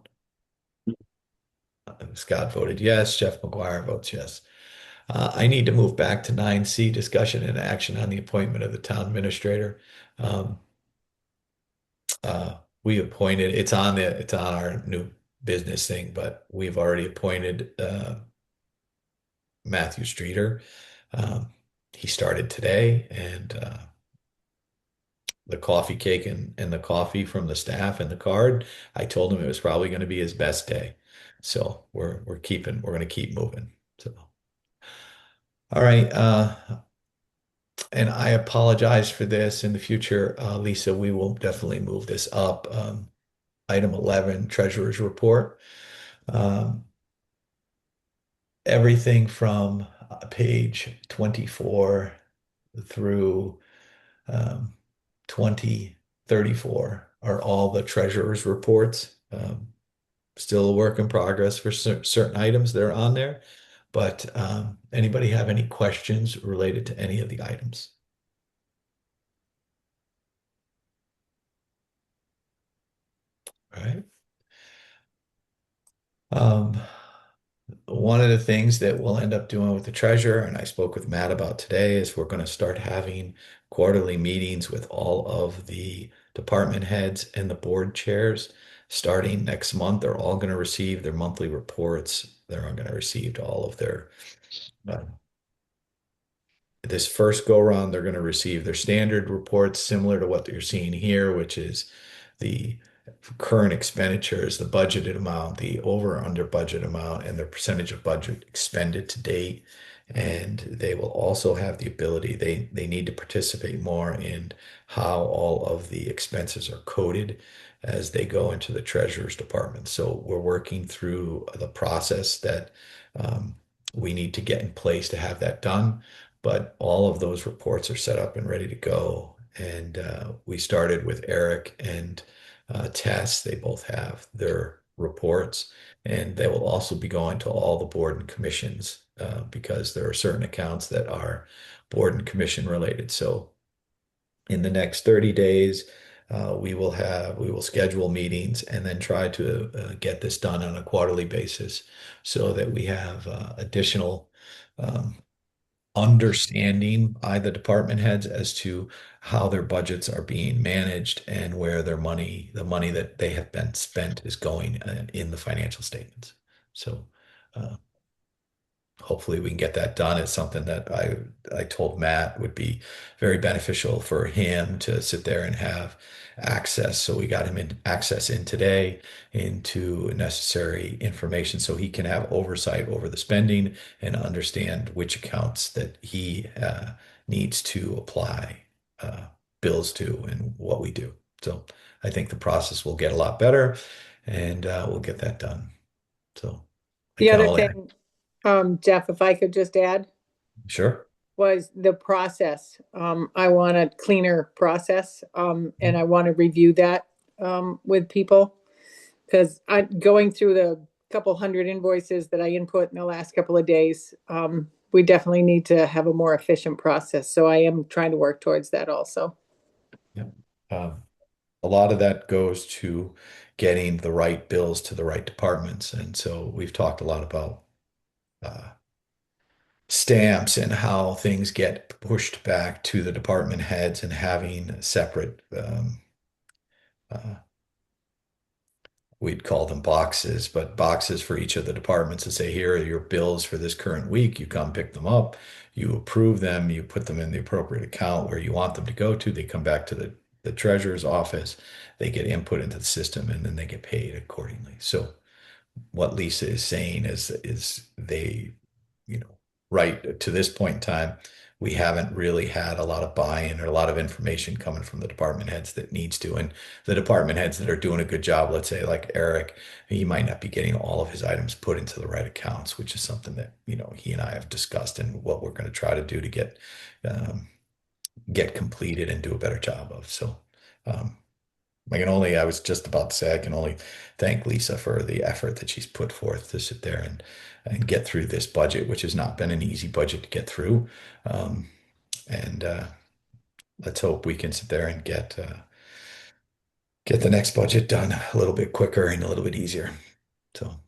Scott voted yes. Jeff McGuire votes yes. I need to move back to 9C, discussion and action on the appointment of the town administrator. Um, we appointed, it's on our new business thing, but we've already appointed Matthew Streeter. He started today, and the coffee cake and the coffee from the staff and the card, I told him it was probably going to be his best day. So we're going to keep moving. So all right, and I apologize for this in the future, Lisa. We will definitely move this up. Item 11, treasurer's report. Um, Everything from page 24 through 2034 are all the treasurer's reports. Still a work in progress for certain items that are on there. But anybody have any questions related to any of the items? All right. One of the things that we'll end up doing with the treasurer, and I spoke with Matt about today, is we're going to start having quarterly meetings with all of the department heads and the board chairs. Starting next month, they're all going to receive their monthly reports. They're all going to receive all of their uh, this first go round, they're going to receive their standard reports similar to what you're seeing here, which is the current expenditures, the budgeted amount, the over or under budget amount, and the percentage of budget expended to date. And they will also have the ability, they need to participate more in how all of the expenses are coded as they go into the treasurer's department. So we're working through the process that we need to get in place to have that done. But all of those reports are set up and ready to go. And we started with Eric and Tess. They both have their reports, and they will also be going to all the board and commissions because there are certain accounts that are board and commission related. So in the next 30 days, we will schedule meetings and then try to get this done on a quarterly basis so that we have additional um, understanding by the department heads as to how their budgets are being managed and where the money that they have been spent is going in the financial statements. So uh, hopefully we can get that done. It's something that I told Matt would be very beneficial for him to sit there and have access. So we got him in access in today into necessary information so he can have oversight over the spending and understand which accounts that he needs to apply bills to and what we do. So I think the process will get a lot better and we'll get that done. So I The can other only thing, Jeff, if I could just add, sure. was the process. I want a cleaner process, and I want to review that with people. Because I'm going through the couple hundred invoices that I input in the last couple of days. We definitely need to have a more efficient process. So I am trying to work towards that also. Yeah. A lot of that goes to getting the right bills to the right departments. And so we've talked a lot about stamps and how things get pushed back to the department heads and having separate uh, we'd call them boxes, but boxes for each of the departments to say, here are your bills for this current week. You come pick them up, you approve them, you put them in the appropriate account where you want them to go to. They come back to the treasurer's office, they get input into the system, and then they get paid accordingly. So what Lisa is saying is they, right to this point in time, we haven't really had a lot of buy-in or a lot of information coming from the department heads that needs to. And the department heads that are doing a good job, let's say like Eric, he might not be getting all of his items put into the right accounts, which is something that, he and I have discussed and what we're going to try to do to get completed and do a better job of. So, um, I was just about to say, I can only thank Lisa for the effort that she's put forth to sit there and get through this budget, which has not been an easy budget to get through. And let's hope we can sit there and get the next budget done a little bit quicker and a little bit easier. So,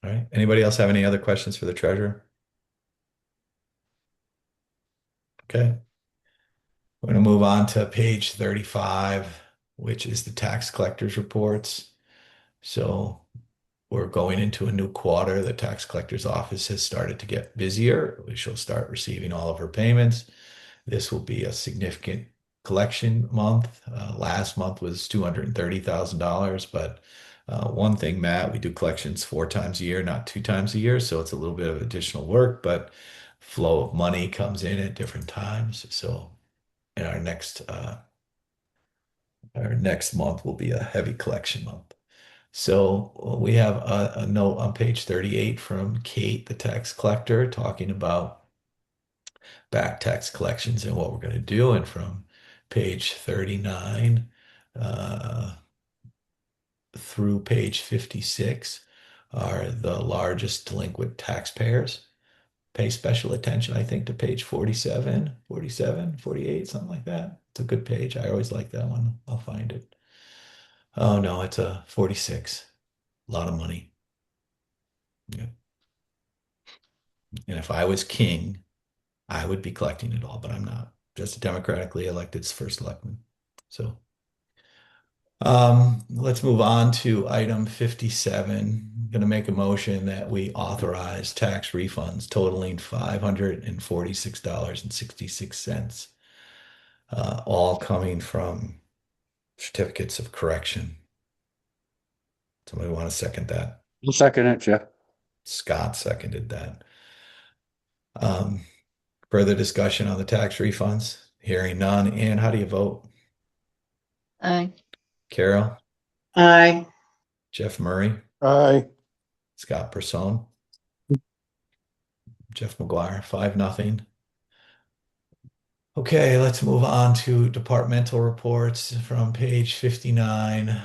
all right. Anybody else have any other questions for the treasurer? Okay. We're going to move on to page 35, which is the tax collector's reports. So we're going into a new quarter. The tax collector's office has started to get busier. We shall start receiving all of her payments. This will be a significant collection month. Last month was $230,000, but one thing, Matt, we do collections 4 times a year, not 2 times a year. So it's a little bit of additional work, but flow of money comes in at different times. So in our next month will be a heavy collection month. So we have a note on page 38 from Kate, the tax collector, talking about back tax collections and what we're going to do. And from page 39 through page 56 are the largest delinquent taxpayers. Pay special attention, I think, to page 47, 47, 48, something like that. It's a good page. I always like that one. I'll find it. Oh, no, it's a 46. A lot of money. Yeah. And if I was king, I would be collecting it all, but I'm not. Just a democratically elected first selectman. So let's move on to item 57. I'm going to make a motion that we authorize tax refunds totaling $546.66, all coming from certificates of correction. Somebody want to second that? I'll second it, Jeff. Scott seconded that. Further discussion on the tax refunds? Hearing none. Ann, how do you vote? Aye. Carol? Aye. Jeff Murray? Aye. Scott Person? Jeff McGuire, 5-0. Okay, let's move on to departmental reports from page 59,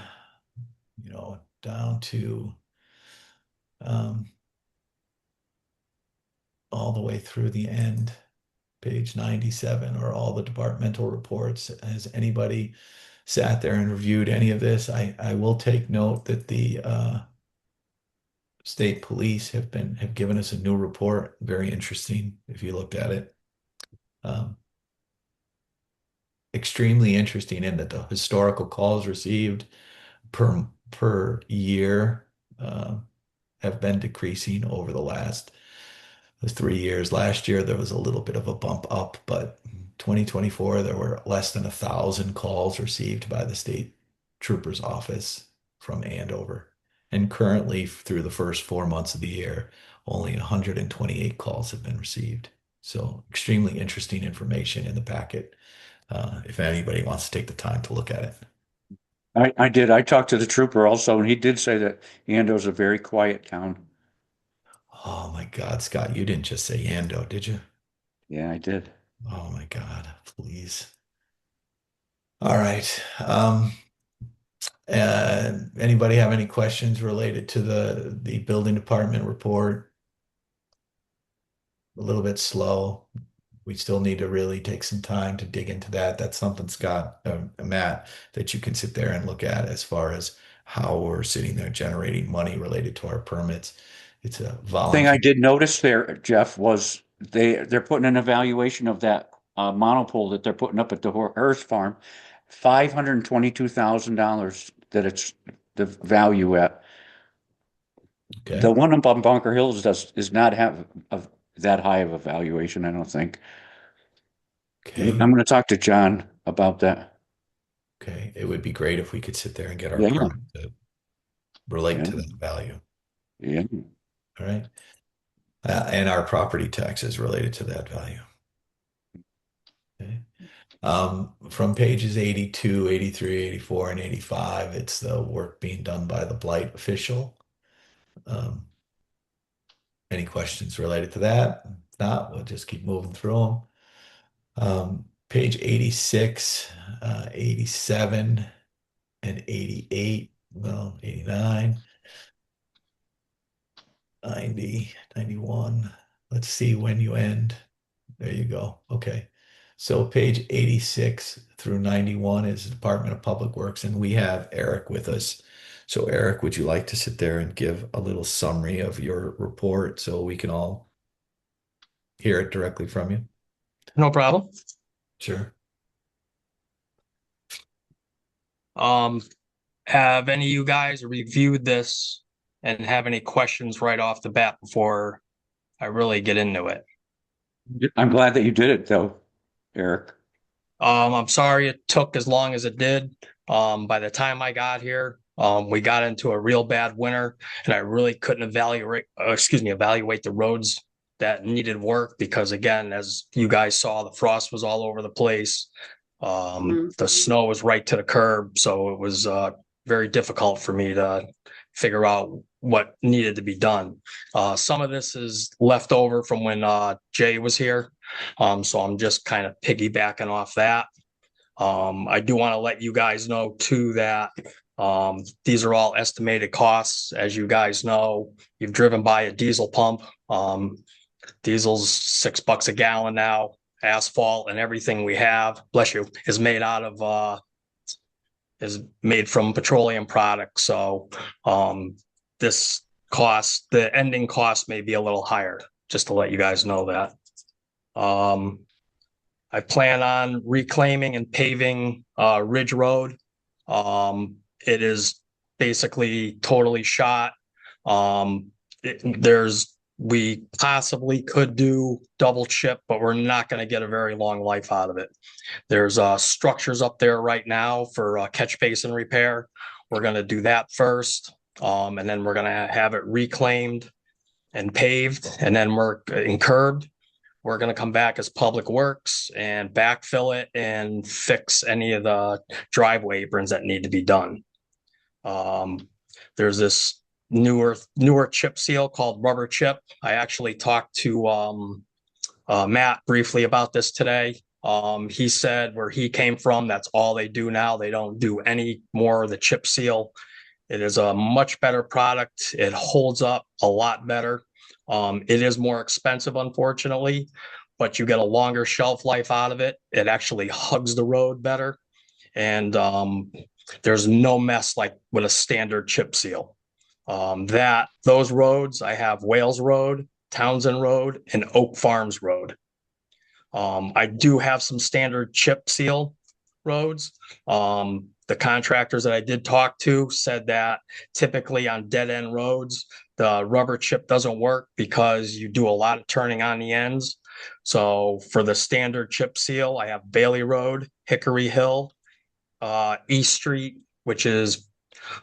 down to all the way through the end. Page 97 are all the departmental reports. Has anybody sat there and reviewed any of this? I will take note that the state police have given us a new report. Very interesting if you looked at it. Extremely interesting in that the historical calls received per year have been decreasing over the last 3 years. Last year there was a little bit of a bump up, but 2024 there were less than 1,000 calls received by the state trooper's office from Andover. And currently through the first 4 months of the year, only 128 calls have been received. So extremely interesting information in the packet. If anybody wants to take the time to look at it. I did. I talked to the trooper also, and he did say that Ando's a very quiet town. Oh my God, Scott, you didn't just say Ando, did you? Yeah, I did. Oh my God, please. All right. Anybody have any questions related to the building department report? A little bit slow. We still need to really take some time to dig into that. That's something, Scott, Matt, that you can sit there and look at as far as how we're sitting there generating money related to our permits. It's a Thing voluntary. I did notice there, Jeff, was they're putting an evaluation of that monopole that they're putting up at the Hearst farm, $522,000 that it's the value at. Okay. The one up on Bunker Hills does not have that high of a valuation, I don't think. Okay. I'm going to talk to John about that. Okay. It would be great if we could sit there and get our Yeah. product to relate to Yeah. that value. Yeah. All right. And our property taxes related to that value. Okay. From pages 82, 83, 84, and 85, it's the work being done by the blight official. Any questions related to that? If not, we'll just keep moving through them. Page 86, 87, and 88, well, 89, 90, 91. Let's see when you end. There you go. Okay. So page 86 through 91 is the Department of Public Works, and we have Eric with us. So Eric, would you like to sit there and give a little summary of your report so we can all hear it directly from you? No problem. Sure. Have any of you guys reviewed this and have any questions right off the bat before I really get into it? I'm glad that you did it, though, Eric. I'm sorry it took as long as it did. By the time I got here, we got into a real bad winter, and I really couldn't evaluate the roads that needed work because, again, as you guys saw, the frost was all over the place. The snow was right to the curb, so it was very difficult for me to figure out what needed to be done. Some of this is left over from when Jay was here. So I'm just kind of piggybacking off that. I do want to let you guys know too that these are all estimated costs. As you guys know, you've driven by a diesel pump. Diesel's $6 a gallon now. Asphalt and everything we have, bless you, is made out of is made from petroleum products. So this cost, the ending cost may be a little higher, just to let you guys know that. I plan on reclaiming and paving Ridge Road. It is basically totally shot. We possibly could do double chip, but we're not going to get a very long life out of it. There's structures up there right now for catch basin repair. We're going to do that first, and then we're going to have it reclaimed and paved, and then we're curbed. We're going to come back as Public Works and backfill it and fix any of the driveway aprons that need to be done. There's this newer chip seal called rubber chip. I actually talked to Matt briefly about this today. He said where he came from, that's all they do now. They don't do any more of the chip seal. It is a much better product. It holds up a lot better. It is more expensive, unfortunately, but you get a longer shelf life out of it. It actually hugs the road better. And there's no mess like with a standard chip seal. Those roads, I have Wales Road, Townsend Road, and Oak Farms Road. I do have some standard chip seal roads. The contractors that I did talk to said that typically on dead end roads, the rubber chip doesn't work because you do a lot of turning on the ends. So for the standard chip seal, I have Bailey Road, Hickory Hill, East Street, which is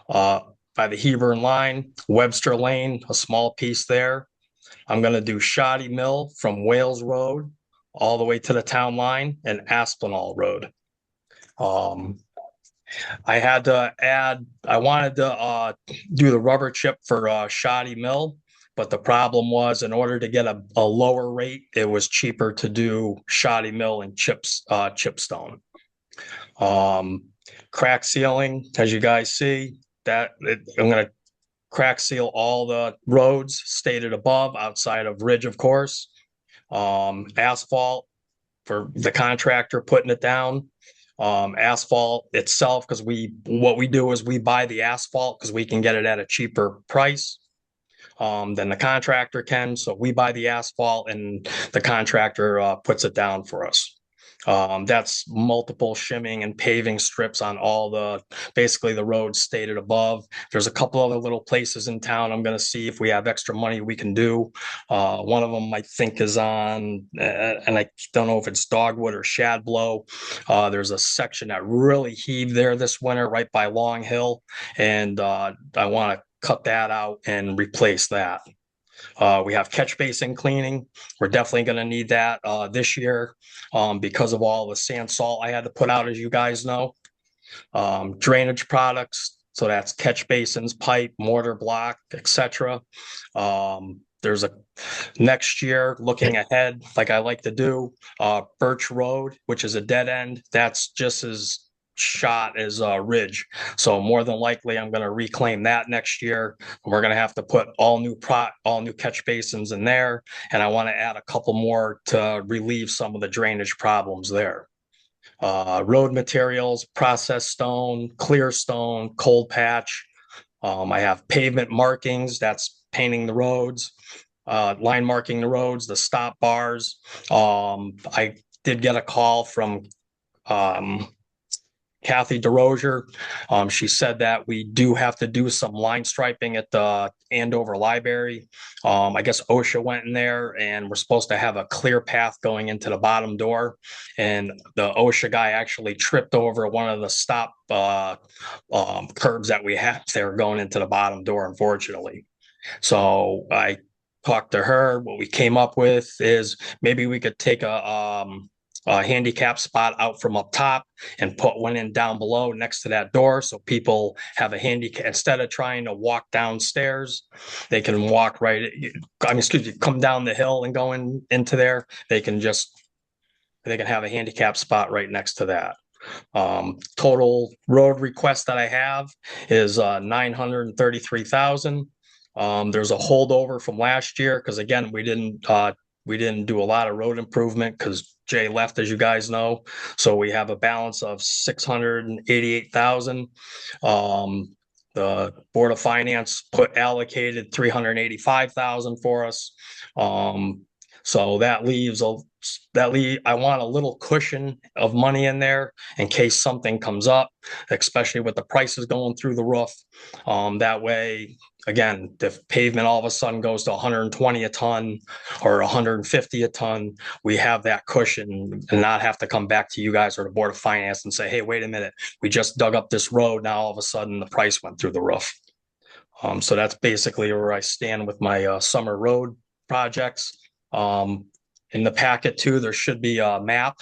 by the Hebron line, Webster Lane, a small piece there. I'm going to do Shoddy Mill from Wales Road all the way to the town line and Aspinall Road. I wanted to do the rubber chip for Shoddy Mill, but the problem was in order to get a lower rate, it was cheaper to do Shoddy Mill and chipstone. Crack sealing, as you guys see, I'm going to crack seal all the roads stated above outside of Ridge, of course. Asphalt for the contractor putting it down. Asphalt itself, because what we do is we buy the asphalt because we can get it at a cheaper price. than the contractor can. So we buy the asphalt and the contractor puts it down for us. That's multiple shimming and paving strips on all basically the roads stated above. There's a couple other little places in town. I'm going to see if we have extra money we can do. One of them I think is on, and I don't know if it's Dogwood or Shadblow. There's a section that really heaved there this winter right by Long Hill, and I want to cut that out and replace that. We have catch basin cleaning. We're definitely going to need that this year because of all the sand salt I had to put out, as you guys know. Drainage products, so that's catch basins, pipe, mortar block, etc. There's a next year looking ahead, like I like to do, Birch Road, which is a dead end. That's just as shot as Ridge. So more than likely, I'm going to reclaim that next year. We're going to have to put all new catch basins in there, and I want to add a couple more to relieve some of the drainage problems there. Road materials, processed stone, clear stone, cold patch. I have pavement markings, that's painting the roads, line marking the roads, the stop bars. I did get a call from Kathy DeRozier. She said that we do have to do some line striping at the Andover Library. I guess OSHA went in there and we're supposed to have a clear path going into the bottom door. And the OSHA guy actually tripped over one of the stop curbs that we have there going into the bottom door, unfortunately. So I talked to her. What we came up with is maybe we could take a handicap spot out from up top and put one in down below next to that door, so people have a handicap instead of trying to walk downstairs. They can walk come down the hill and go into there. They can have a handicap spot right next to that. Total road request that I have is 933,000. There's a holdover from last year because again we didn't do a lot of road improvement because Jay left, as you guys know. So we have a balance of 688,000. The Board of Finance allocated 385,000 for us. So that leaves I want a little cushion of money in there in case something comes up, especially with the prices going through the roof. That way, again, if pavement all of a sudden goes to 120 a ton or 150 a ton, we have that cushion and not have to come back to you guys or the Board of Finance and say, hey, wait a minute, we just dug up this road. Now all of a sudden the price went through the roof. So that's basically where I stand with my summer road projects. In the packet too, there should be a map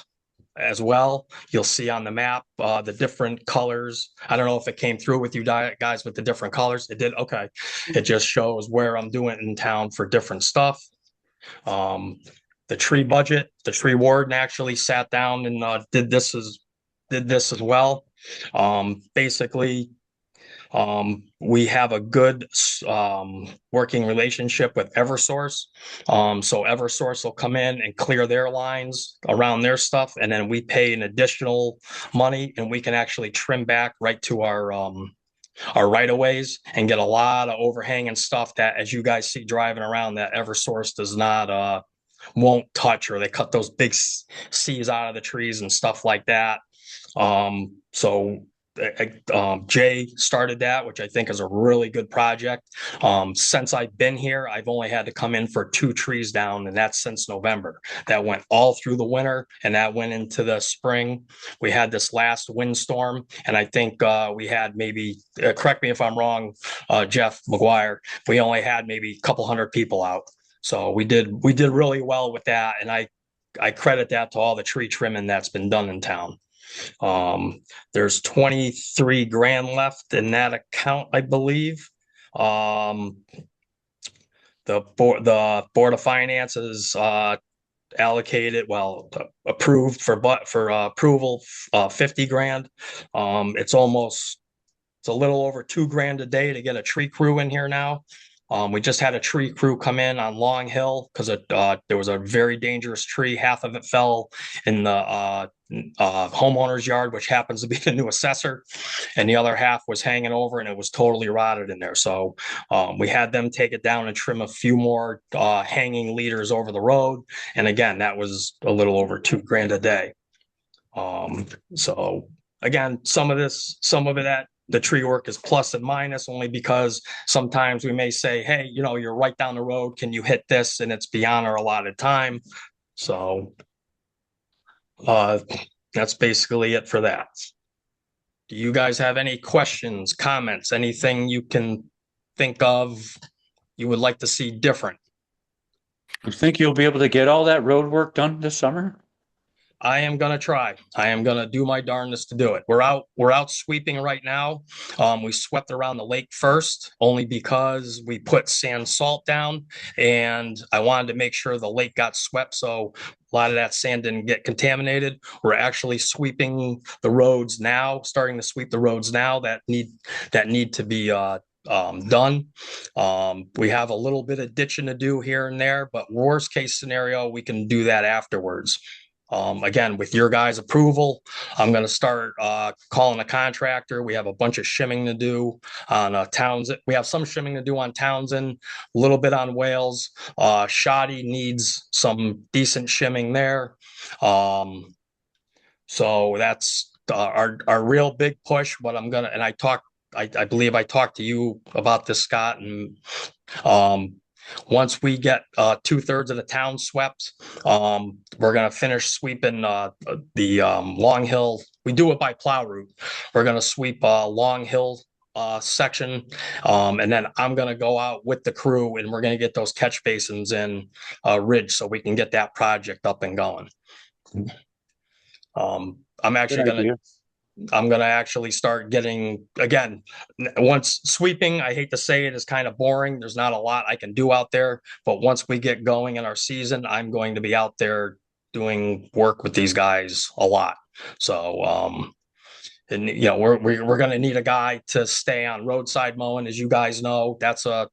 as well. You'll see on the map the different colors. I don't know if it came through with you guys with the different colors. It did. Okay. It just shows where I'm doing in town for different stuff. The tree budget, the tree warden actually sat down and did this as well. Basically, we have a good working relationship with Eversource. So Eversource will come in and clear their lines around their stuff, and then we pay an additional money, and we can actually trim back right to our right of ways and get a lot of overhanging stuff that, as you guys see driving around, that Eversource does not won't touch, or they cut those big C's out of the trees and stuff like that. So Jay started that, which I think is a really good project. Since I've been here, I've only had to come in for 2 trees down, and that's since November. That went all through the winter, and that went into the spring. We had this last windstorm, and I think we had maybe, correct me if I'm wrong, Jeff McGuire, we only had maybe a couple hundred people out. So we did really well with that, and I credit that to all the tree trimming that's been done in town. There's 23 grand left in that account, I believe. The Board of Finance is allocated, approved for approval 50 grand. It's a little over 2 grand a day to get a tree crew in here now. We just had a tree crew come in on Long Hill because there was a very dangerous tree. Half of it fell in the homeowner's yard, which happens to be the new assessor, and the other half was hanging over and it was totally rotted in there. So we had them take it down and trim a few more hanging leaders over the road. And again, that was a little over $2,000 a day. So again, some of it that the tree work is plus and minus only because sometimes we may say, hey, you're right down the road. Can you hit this? And it's beyond our allotted time. So that's basically it for that. Do you guys have any questions, comments, anything you can think of you would like to see different? You think you'll be able to get all that road work done this summer? I am gonna try. I am gonna do my darndest to do it. We're out sweeping right now. We swept around the lake first, only because we put sand salt down, and I wanted to make sure the lake got swept, so a lot of that sand didn't get contaminated. We're actually sweeping the roads now, starting to sweep the roads now that need to be done. We have a little bit of ditching to do here and there, but worst case scenario, we can do that afterwards. Again, with your guys' approval, I'm going to start calling a contractor. We have a bunch of shimming to do on Townsend. We have some shimming to do on Townsend, a little bit on Wales. Shoddy needs some decent shimming there. So that's our real big push. But I'm gonna, and I believe I talked to you about this, Scott, and once we get 2/3 of the town swept, we're gonna finish sweeping the Long Hill. We do it by plow route. We're gonna sweep Long Hill section, and then I'm gonna go out with the crew and we're gonna get those catch basins in Ridge so we can get that project up and going. I'm gonna actually start getting, again, once sweeping, I hate to say it, is kind of boring. There's not a lot I can do out there, but once we get going in our season, I'm going to be out there doing work with these guys a lot. So and we're going to need a guy to stay on roadside mowing, as you guys know. That's a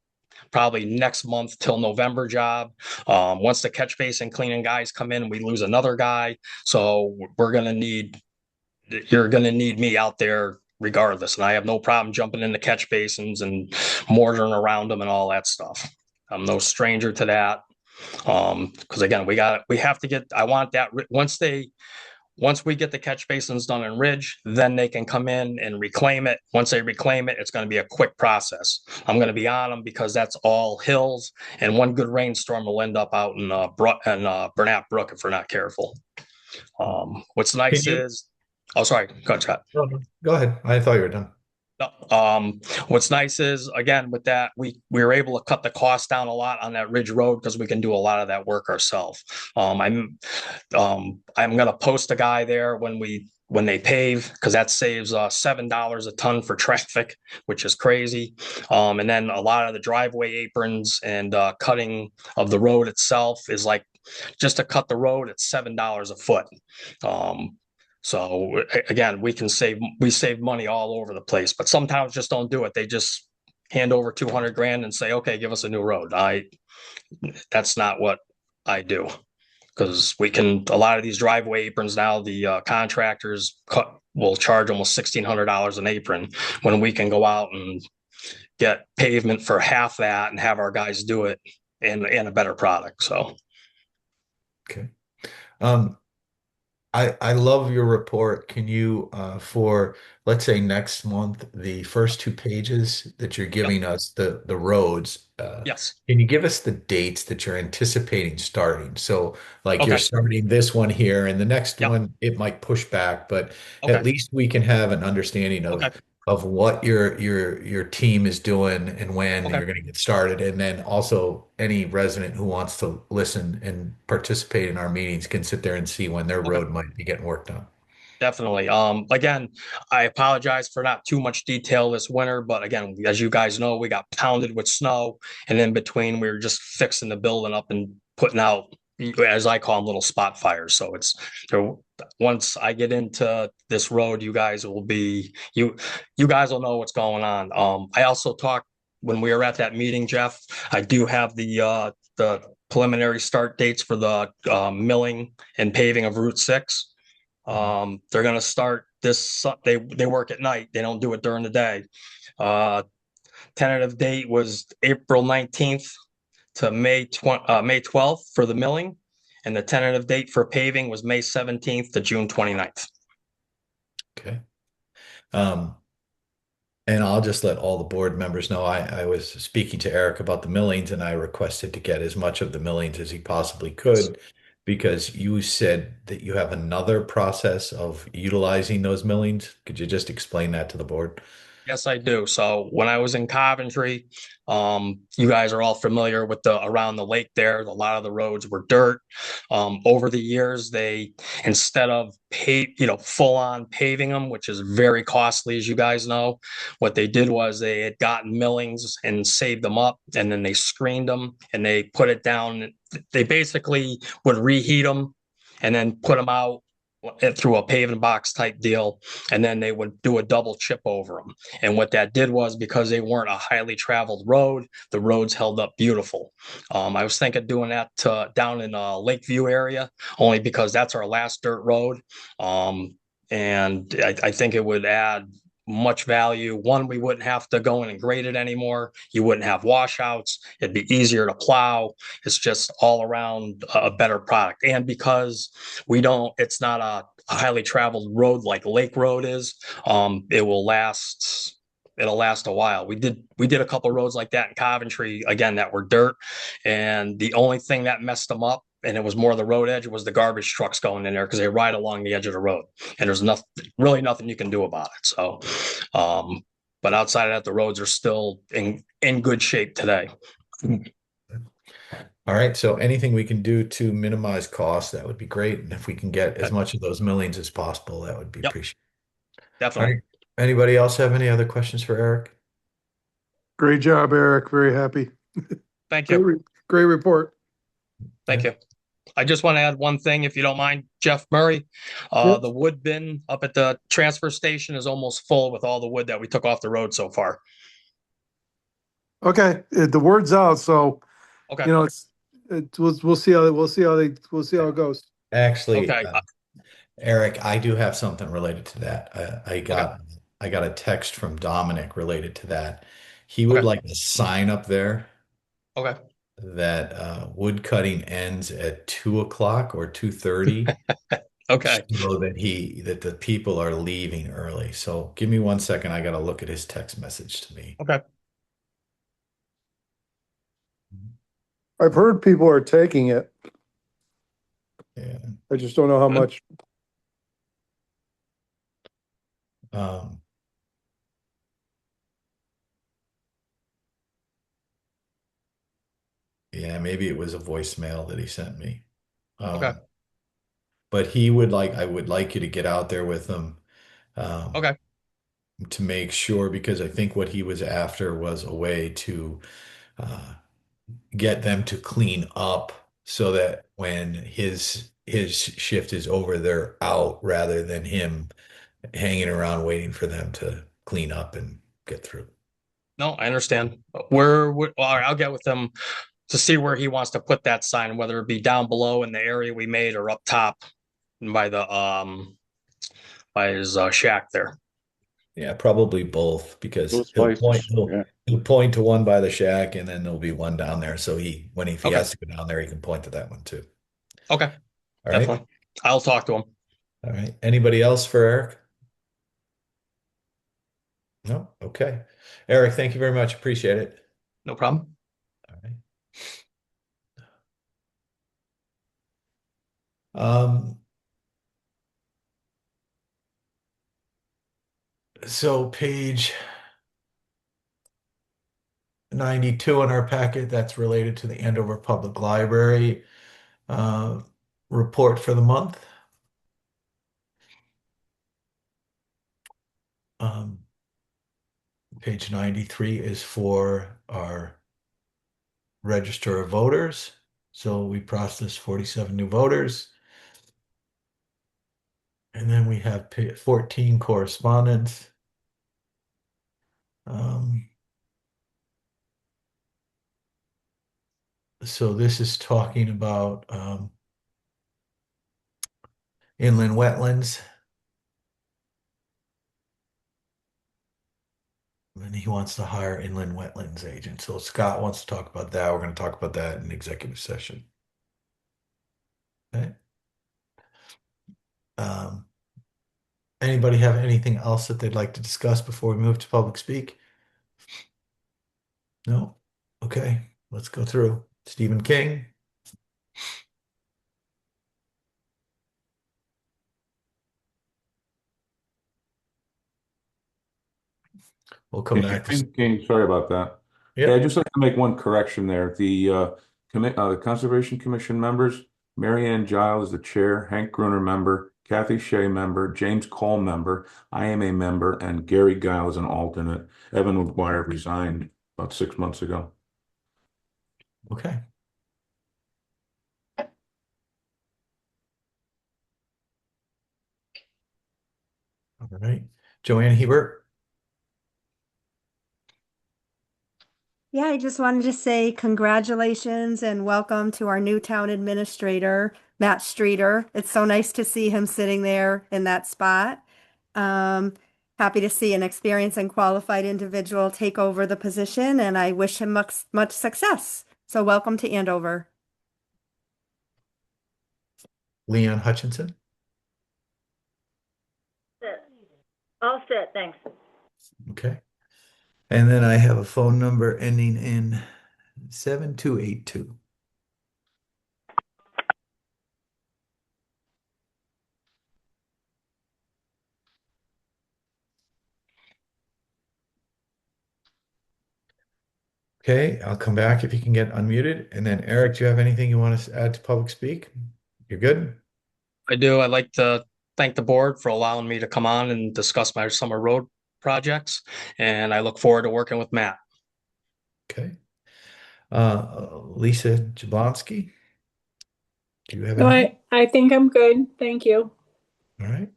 probably next month till November job. Once the catch basin cleaning guys come in, we lose another guy. So you're going to need me out there regardless. And I have no problem jumping in the catch basins and mortaring around them and all that stuff. I'm no stranger to that. Because again, we have to get, I want that once we get the catch basins done in Ridge, then they can come in and reclaim it. Once they reclaim it, it's going to be a quick process. I'm going to be on them because that's all hills, and one good rainstorm will end up out in Burnett Brook if we're not careful. What's nice is, oh, sorry, go ahead, Scott. Go ahead. I thought you were done. What's nice is, again, with that, we were able to cut the cost down a lot on that Ridge Road because we can do a lot of that work ourselves. I'm going to post a guy there when they pave, because that saves $7 a ton for traffic, which is crazy. And then a lot of the driveway aprons and cutting of the road itself is like, just to cut the road, it's $7 a foot. So again, we save money all over the place, but some towns just don't do it. They just hand over $200,000 and say, okay, give us a new road. That's not what I do, because a lot of these driveway aprons now, the contractors will charge almost $1,600 an apron when we can go out and get pavement for half that and have our guys do it and a better product. So. Okay. I love your report. Can you, for let's say next month, the first 2 pages that you're giving us, the roads, Yes. can you give us the dates that you're anticipating starting? So like you're Okay. starting this one here and the next Yep. one, it might push back, but Okay. at least we can have an understanding Okay. of what your team is doing and when Okay. you're going to get started. And then also any resident who wants to listen and participate in our meetings can sit there and see when their Okay. road might be getting worked on. Definitely. Again, I apologize for not too much detail this winter, but again, as you guys know, we got pounded with snow, and in between, we were just fixing the building up and putting out, as I call them, little spot fires. So once I get into this road, you guys will know what's going on. I also talked when we were at that meeting, Jeff, I do have the preliminary start dates for the milling and paving of Route 6. They're gonna start they work at night. They don't do it during the day. Tentative date was April 19th to May 12th for the milling, and the tentative date for paving was May 17th to June 29th. Okay. And I'll just let all the board members know, I was speaking to Eric about the millings and I requested to get as much of the millings as he possibly could because you said that you have another process of utilizing those millings. Could you just explain that to the board? Yes, I do. So when I was in Coventry, you guys are all familiar with the around the lake there. A lot of the roads were dirt. Over the years, they instead of full on paving them, which is very costly, as you guys know, what they did was they had gotten millings and saved them up, and then they screened them and they put it down. They basically would reheat them and then put them out through a paving box type deal, and then they would do a double chip over them. And what that did was because they weren't a highly traveled road, the roads held up beautiful. I was thinking of doing that down in Lakeview area, only because that's our last dirt road. And I think it would add much value. One, we wouldn't have to go in and grade it anymore. You wouldn't have washouts. It'd be easier to plow. It's just all around a better product. And because it's not a highly traveled road like Lake Road is, it'll last a while. We did a couple of roads like that in Coventry, again, that were dirt. And the only thing that messed them up, and it was more the road edge, was the garbage trucks going in there because they ride along the edge of the road. And there's really nothing you can do about it. So, but outside of that, the roads are still in good shape today. All right, so anything we can do to minimize costs, that would be great. And if we can get as much of those millings as possible, that would be appreciated. All Definitely. right. Anybody else have any other questions for Eric? Great job, Eric. Very happy. Thank you. Great report. Thank you. I just want to add one thing, if you don't mind, Jeff Murray. Yep. The wood bin up at the transfer station is almost full with all the wood that we took off the road so far. Okay, the word's out, so Okay. you know we'll see how it goes. Actually, Okay. Eric, I do have something related to that. I got a text from Dominic related to that. He would like a sign up there Okay. that wood cutting ends at 2 o'clock or 2:30. Okay. So that the people are leaving early. So give me 1 second. I got to look at his text message to me. Okay. I've heard people are taking it. Yeah. I just don't know how much. Yeah, maybe it was a voicemail that he sent me. Okay. But I would like you to get out there with him. Okay. To make sure, because I think what he was after was a way to get them to clean up so that when his shift is over, they're out rather than him hanging around waiting for them to clean up and get through. No, I understand. I'll get with him to see where he wants to put that sign, whether it be down below in the area we made or up top by his shack there. Yeah, probably both, because Those he'll places, yeah. he'll point to one by the shack and then there'll be one down there. So if he Okay. has to go down there, he can point to that one too. Okay. All right. Definitely. I'll talk to him. All right. Anybody else for Eric? No? Okay. Eric, thank you very much. Appreciate it. No problem. All right. So page 92 in our packet, that's related to the Andover Public Library report for the month. Page 93 is for our register of voters. So we processed 47 new voters. And then we have 14 correspondence. So this is talking about inland wetlands. And he wants to hire inland wetlands agent. So Scott wants to talk about that. We're going to talk about that in executive session. Okay. Um, Anybody have anything else that they'd like to discuss before we move to public speak? No? Okay, let's go through. Stephen King. We'll come back to. King, sorry about that. Yep. Yeah, I'd just like to make one correction there. The Conservation Commission members, Mary Ann Giles is the chair, Hank Gruner member, Kathy Shea member, James Cole member, I am a member, and Gary Giles an alternate. Evan McGuire resigned about 6 months ago. Okay. All right. Joanne Hebert. Yeah, I just wanted to say congratulations and welcome to our new town administrator, Matt Streeter. It's so nice to see him sitting there in that spot. Happy to see an experienced and qualified individual take over the position, and I wish him much success. So welcome to Andover. Leon Hutchinson. All set, thanks. Okay. And then I have a phone number ending in 7282. Okay, I'll come back if you can get unmuted. And then Eric, do you have anything you want to add to public speak? You're good? I do. I'd like to thank the board for allowing me to come on and discuss my summer road projects, and I look forward to working with Matt. Okay. Lisa Jablonski, do you have No, anything? I think I'm good. Thank you. All right.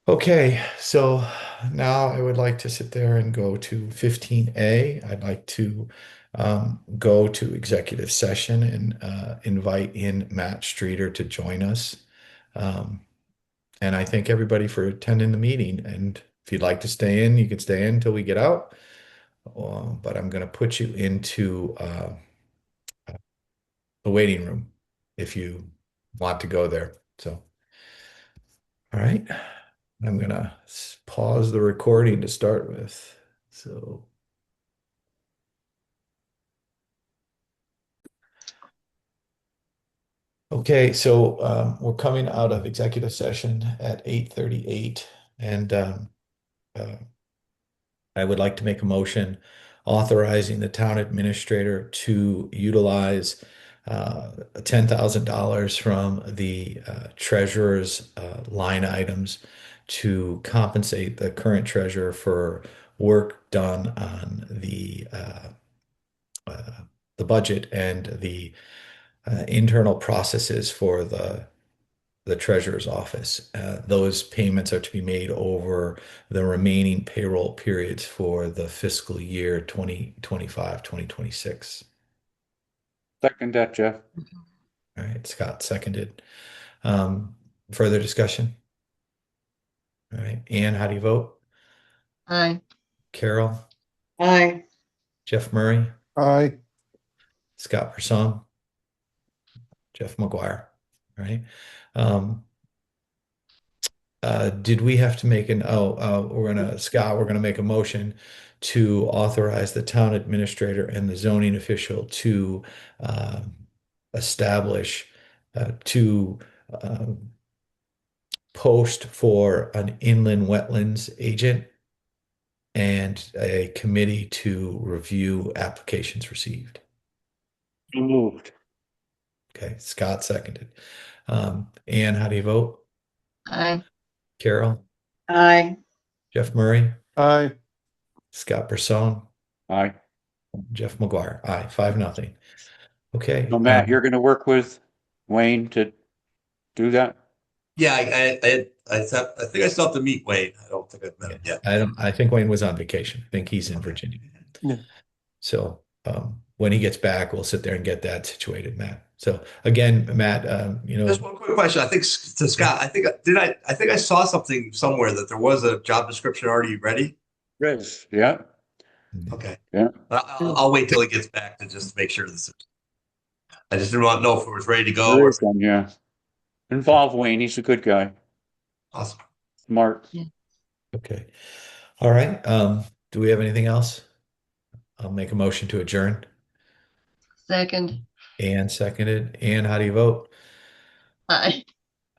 Okay, so now I would like to sit there and go to 15A. I'd like to go to executive session and invite in Matt Streeter to join us. And I thank everybody for attending the meeting. And if you'd like to stay in, you can stay in until we get out. But I'm going to put you into the waiting room if you want to go there. So, all right. I'm gonna pause the recording to start with. So. Okay, so we're coming out of executive session at 8:38, and I would like to make a motion authorizing the town administrator to utilize $10,000 from the treasurer's line items to compensate the current treasurer for work done on the budget and the internal processes for the treasurer's office. Those payments are to be made over the remaining payroll periods for the fiscal year 2025, 2026. Second that, Jeff. All right, Scott seconded. Further discussion? All right, Ann, how do you vote? Aye. Carol? Aye. Jeff Murray? Aye. Scott Person? Jeff McGuire? All right. Um, did we have to make Scott, we're gonna make a motion to authorize the town administrator and the zoning official to establish to post for an inland wetlands agent and a committee to review applications received. So moved. Okay, Scott seconded. Ann, how do you vote? Aye. Carol? Aye. Jeff Murray? Aye. Scott Person? Aye. Jeff McGuire? Aye, 5-0. Okay. So Matt, you're going to work with Wayne to do that? Yeah, I think I still have to meet Wade. I don't think I've met him yet. I think Wayne was on vacation. I think he's in Virginia. Yeah. So, when he gets back, we'll sit there and get that situated, Matt. So again, Matt, Just one quick question. I think to Scott, I think I saw something somewhere that there was a job description already ready. Riz, yeah, Okay. yeah. But I'll wait till he gets back to just make sure this. I just didn't want to know if it was ready to go. There Or, is one, yeah. Involve Wayne. He's a good guy. awesome. Smart. Okay. All right. Do we have anything else? I'll make a motion to adjourn. Second. Ann seconded. Ann, how do you vote? Aye.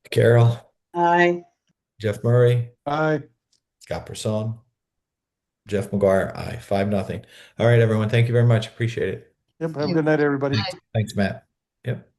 Carol, Aye. Jeff Murray, Aye. Scott Person, Jeff McGuire, aye. 5-0. All right, everyone. Thank you very much. Appreciate it. Yep. Have a good night, everybody. Thanks, Matt. Yep.